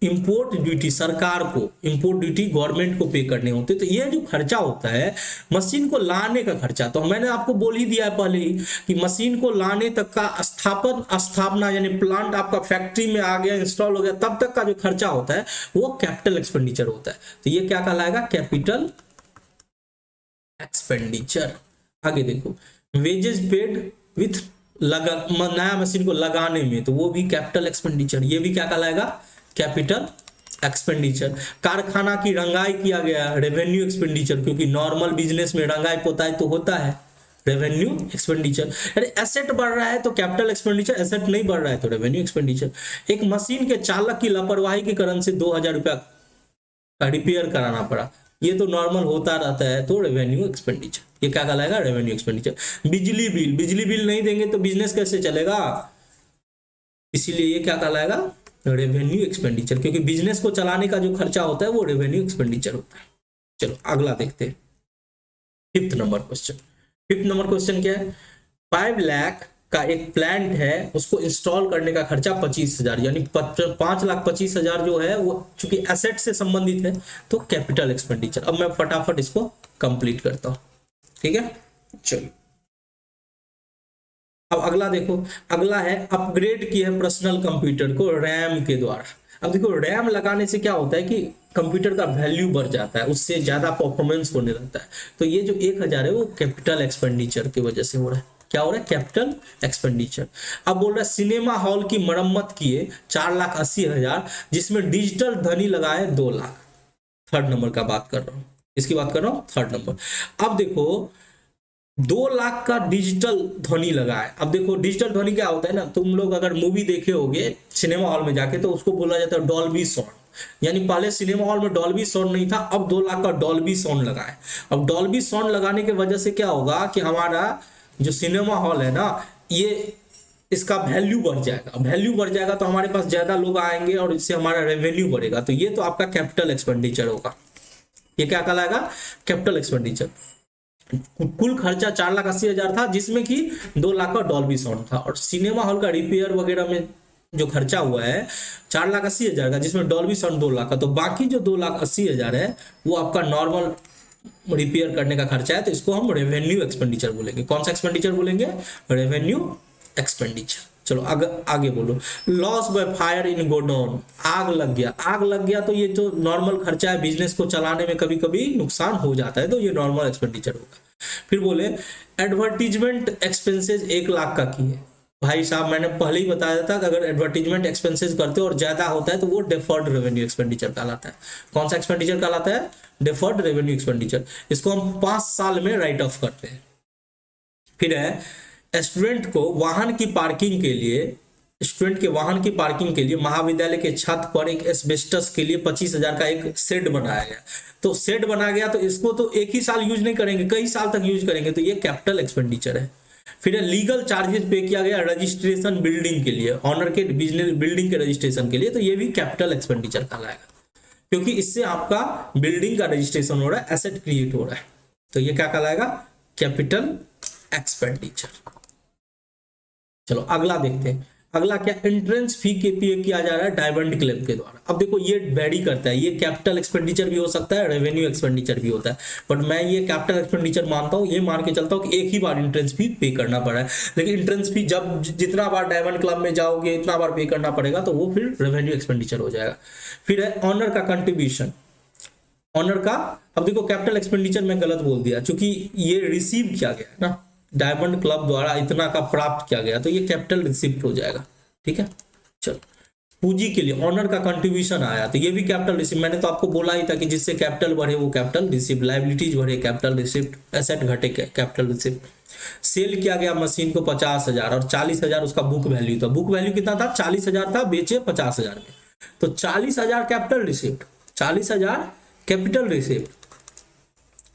इंपोर्ट ड्यूटी सरकार को, इंपोर्ट ड्यूटी गवर्नमेंट को पे करने होते। तो ये जो खर्चा होता है मशीन को लाने का खर्चा, तो मैंने आपको बोल ही दिया है पहले ही कि मशीन को लाने तक का स्थापना यानी प्लांट आपका फैक्ट्री में आ गया, इंस्टॉल हो गया, तब तक का जो खर्चा होता है वो कैपिटल एक्सपेंडिचर होता है। तो ये क्या कहलाएगा? Capital expenditure. आगे देखो, वेजेस पेड विथ नया मशीन को लगाने में, तो वो भी कैपिटल एक्सपेंडिचर, ये भी क्या कहलाएगा? Capital expenditure. कारखाना की रंगाई किया गया, रेवेन्यू एक्सपेंडिचर, क्योंकि नॉर्मल बिजनेस में रंगाई पोताई तो होता है, रेवेन्यू एक्सपेंडिचर। अरे एसेट बढ़ रहा है तो कैपिटल एक्सपेंडिचर, एसेट नहीं बढ़ रहा है तो रेवेन्यू एक्सपेंडिचर। एक मशीन के चालक की लापरवाही के कारण से 2000 रुपया का रिपेयर कराना पड़ा, ये तो नॉर्मल होता रहता है, तो रेवेन्यू एक्सपेंडिचर, ये क्या कहलाएगा? Revenue expenditure. बिजली बिल नहीं देंगे तो बिजनेस कैसे चलेगा, इसीलिए ये क्या कहलाएगा? रेवेन्यू एक्सपेंडिचर, क्योंकि बिजनेस को चलाने का जो खर्चा होता है वो रेवेन्यू एक्सपेंडिचर होता है। चलो अगला देखते हैं, fifth number question. Fifth number question क्या है? 5 लाख का एक प्लांट है, उसको इंस्टॉल करने का खर्चा 25,000, यानी 5,25,000 जो है वो चूंकि एसेट से संबंधित है तो कैपिटल एक्सपेंडिचर। अब मैं फटाफट इसको कंप्लीट करता हूं, ठीक है। चलो अब अगला देखो, अगला है अपग्रेड किया है पर्सनल कंप्यूटर को रैम के द्वारा। अब देखो रैम लगाने से क्या होता है कि कंप्यूटर का वैल्यू बढ़ जाता है, उससे ज्यादा परफॉर्मेंस होने लगता है। तो ये जो 1000 है वो कैपिटल एक्सपेंडिचर की वजह से हो रहा है। क्या हो रहा है? Capital expenditure. अब बोल रहा है सिनेमा हॉल की मरम्मत किए 4,80,000, जिसमें डिजिटल ध्वनि लगाए 2 लाख। थर्ड नंबर का बात कर रहा हूँ, इसकी बात कर रहा हूँ, थर्ड नंबर। अब देखो 2 लाख का डिजिटल ध्वनि लगा है। अब देखो डिजिटल ध्वनि क्या होता है ना, तुम लोग अगर मूवी देखे होगे सिनेमा हॉल में जाके तो उसको बोला जाता है डॉल्बी साउंड, यानी पहले सिनेमा हॉल में डॉल्बी साउंड नहीं था, अब 2 लाख का डॉल्बी साउंड लगा है। अब डॉल्बी साउंड लगाने की वजह से क्या होगा कि हमारा जो सिनेमा हॉल है ना, ये इसका वैल्यू बढ़ जाएगा। वैल्यू बढ़ जाएगा तो हमारे पास ज्यादा लोग आएंगे और इससे हमारा रेवेन्यू बढ़ेगा। तो ये तो आपका कैपिटल एक्सपेंडिचर होगा। ये क्या कहलाएगा? Capital expenditure. कुल खर्चा 4,80,000 था, जिसमें कि 2 लाख का डॉल्बी साउंड था, और सिनेमा हॉल का रिपेयर वगैरह में जो खर्चा हुआ है 4,80,000 का, जिसमें डॉल्बी साउंड 2 लाख का। तो बाकी जो 2,80,000 है वो आपका नॉर्मल रिपेयर करने का खर्चा है, तो इसको हम रेवेन्यू एक्सपेंडिचर बोलेंगे। कौन सा एक्सपेंडिचर बोलेंगे? Revenue expenditure. चलो आगे बोलो। Loss by fire in godown, आग लग गया। आग लग गया तो ये जो नॉर्मल खर्चा है, बिजनेस को चलाने में कभी कभी नुकसान हो जाता है, तो ये नॉर्मल एक्सपेंडिचर होगा। फिर बोले एडवर्टीजमेंट एक्सपेंसेस 1 लाख का किए। भाई साहब मैंने पहले ही बताया था कि अगर एडवर्टीजमेंट एक्सपेंसेस करते हो और ज्यादा होता है तो वो डेफर्ड रेवेन्यू एक्सपेंडिचर कहलाता है। कौन सा एक्सपेंडिचर कहलाता है? Deferred revenue expenditure. इसको हम 5 साल में राइट ऑफ करते हैं। फिर है स्टूडेंट के वाहन की पार्किंग के लिए महाविद्यालय के छत पर एक एस्बेस्टस के लिए 25,000 का एक शेड बनाया गया। तो शेड बना गया तो इसको तो एक ही साल यूज नहीं करेंगे, कई साल तक यूज करेंगे, तो ये कैपिटल एक्सपेंडिचर है। फिर लीगल चार्जेस पे किया गया रजिस्ट्रेशन बिल्डिंग के लिए, ऑनर के बिजनेस बिल्डिंग के रजिस्ट्रेशन के लिए, तो ये भी कैपिटल एक्सपेंडिचर कहलाएगा, क्योंकि इससे आपका बिल्डिंग का रजिस्ट्रेशन हो रहा है, एसेट क्रिएट हो रहा है। तो ये क्या कहलाएगा? Capital expenditure. चलो अगला देखते हैं। अगला क्या? एंट्रेंस फी के पे किया जा रहा है डायमंड क्लब के द्वारा। अब देखो ये वेरी करता है, ये कैपिटल एक्सपेंडिचर भी हो सकता है, रेवेन्यू एक्सपेंडिचर भी होता है, बट मैं ये कैपिटल एक्सपेंडिचर मानता हूँ। ये मान के चलता हूँ कि एक ही बार एंट्रेंस फी पे करना पड़ा है, लेकिन एंट्रेंस फी जब जितना बार डायमंड क्लब में जाओगे इतना बार पे करना पड़ेगा, तो वो फिर रेवेन्यू एक्सपेंडिचर हो जाएगा। फिर है ऑनर का कंट्रीब्यूशन। ऑनर का, अब देखो कैपिटल एक्सपेंडिचर मैं गलत बोल दिया, क्योंकि ये रिसीव किया गया है ना, डायमंड क्लब द्वारा इतना का प्राप्त किया गया, तो ये कैपिटल रिसिप्ट हो जाएगा। ठीक है, चलो पूंजी के लिए ऑनर का कंट्रीब्यूशन आया, तो ये भी कैपिटल रिसिप्ट। मैंने तो आपको बोला ही था कि जिससे कैपिटल बढ़े वो कैपिटल रिसिप्ट, लाइबिलिटीज बढ़े कैपिटल रिसिप्ट, एसेट घटे कैपिटल रिसिप्ट। सेल किया गया मशीन को 50,000 और 40,000 उसका बुक वैल्यू था। बुक वैल्यू कितना था? 40,000 था, बेचे 50,000 में, तो 40,000 कैपिटल रिसिप्ट, 40,000 कैपिटल रिसिप्ट।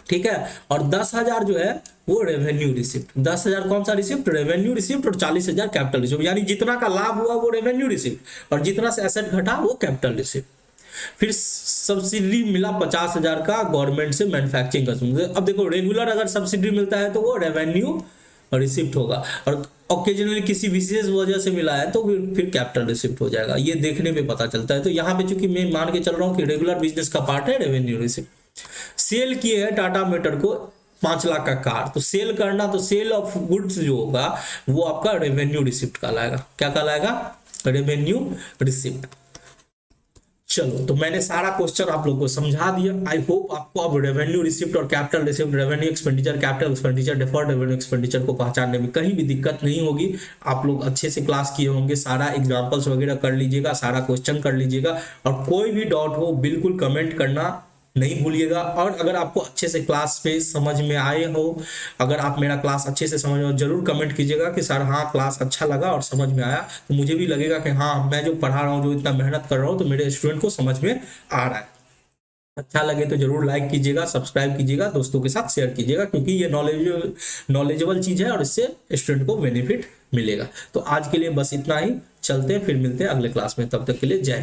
ठीक है, और 10,000 जो है वो रेवेन्यू रिसिप्ट। 10,000 कौन सा रिसिप्ट? रेवेन्यू रिसिप्ट, और 40,000 कैपिटल रिसिप्ट, यानी जितना का लाभ हुआ वो रेवेन्यू रिसिप्ट, और जितना से एसेट घटा वो कैपिटल रिसिप्ट। फिर सब्सिडी मिला 50,000 का गवर्नमेंट से मैन्युफैक्चरिंग कस्टमर। अब देखो रेगुलर अगर सब्सिडी मिलता है तो वो रेवेन्यू रिसिप्ट होगा, और ओकेजनली किसी विशेष वजह से मिला है तो फिर कैपिटल रिसिप्ट हो जाएगा। ये देखने पे पता चलता है। तो यहाँ पे चूंकि मैं मान के चल रहा हूँ कि रेगुलर बिजनेस का पार्ट है रेवेन्यू रिसिप्ट। सेल किए है टाटा मोटर को 5 लाख का कार, तो सेल करना, तो सेल ऑफ गुड्स जो होगा वो आपका रेवेन्यू रिसिप्ट कहलाएगा। क्या कहलाएगा? Revenue receipt. चलो, तो मैंने सारा क्वेश्चन आप लोगों को समझा दिया। आई होप आपको अब रेवेन्यू रिसिप्ट और capital receipt, revenue expenditure, capital expenditure, deferred revenue expenditure को पहचानने में कहीं भी दिक्कत नहीं होगी। आप लोग अच्छे से क्लास किए होंगे, सारा एग्जांपल्स वगैरह कर लीजिएगा, सारा क्वेश्चन कर लीजिएगा, और कोई भी डाउट हो बिल्कुल कमेंट करना नहीं भूलिएगा। और अगर आपको अच्छे से क्लास पे समझ में आए हो, अगर आप मेरा क्लास अच्छे से समझ में, जरूर कमेंट कीजिएगा कि सर हाँ क्लास अच्छा लगा और समझ में आया, तो मुझे भी लगेगा कि हाँ मैं जो पढ़ा रहा हूँ, जो इतना मेहनत कर रहा हूँ, तो मेरे स्टूडेंट को समझ में आ रहा है। अच्छा लगे तो जरूर लाइक कीजिएगा, सब्सक्राइब कीजिएगा, दोस्तों के साथ शेयर कीजिएगा, क्योंकि ये नॉलेजेबल चीज है और इससे स्टूडेंट को बेनिफिट मिलेगा। तो आज के लिए बस इतना ही, चलते हैं, फिर मिलते हैं अगले क्लास में। तब तक के लिए जय हिंद।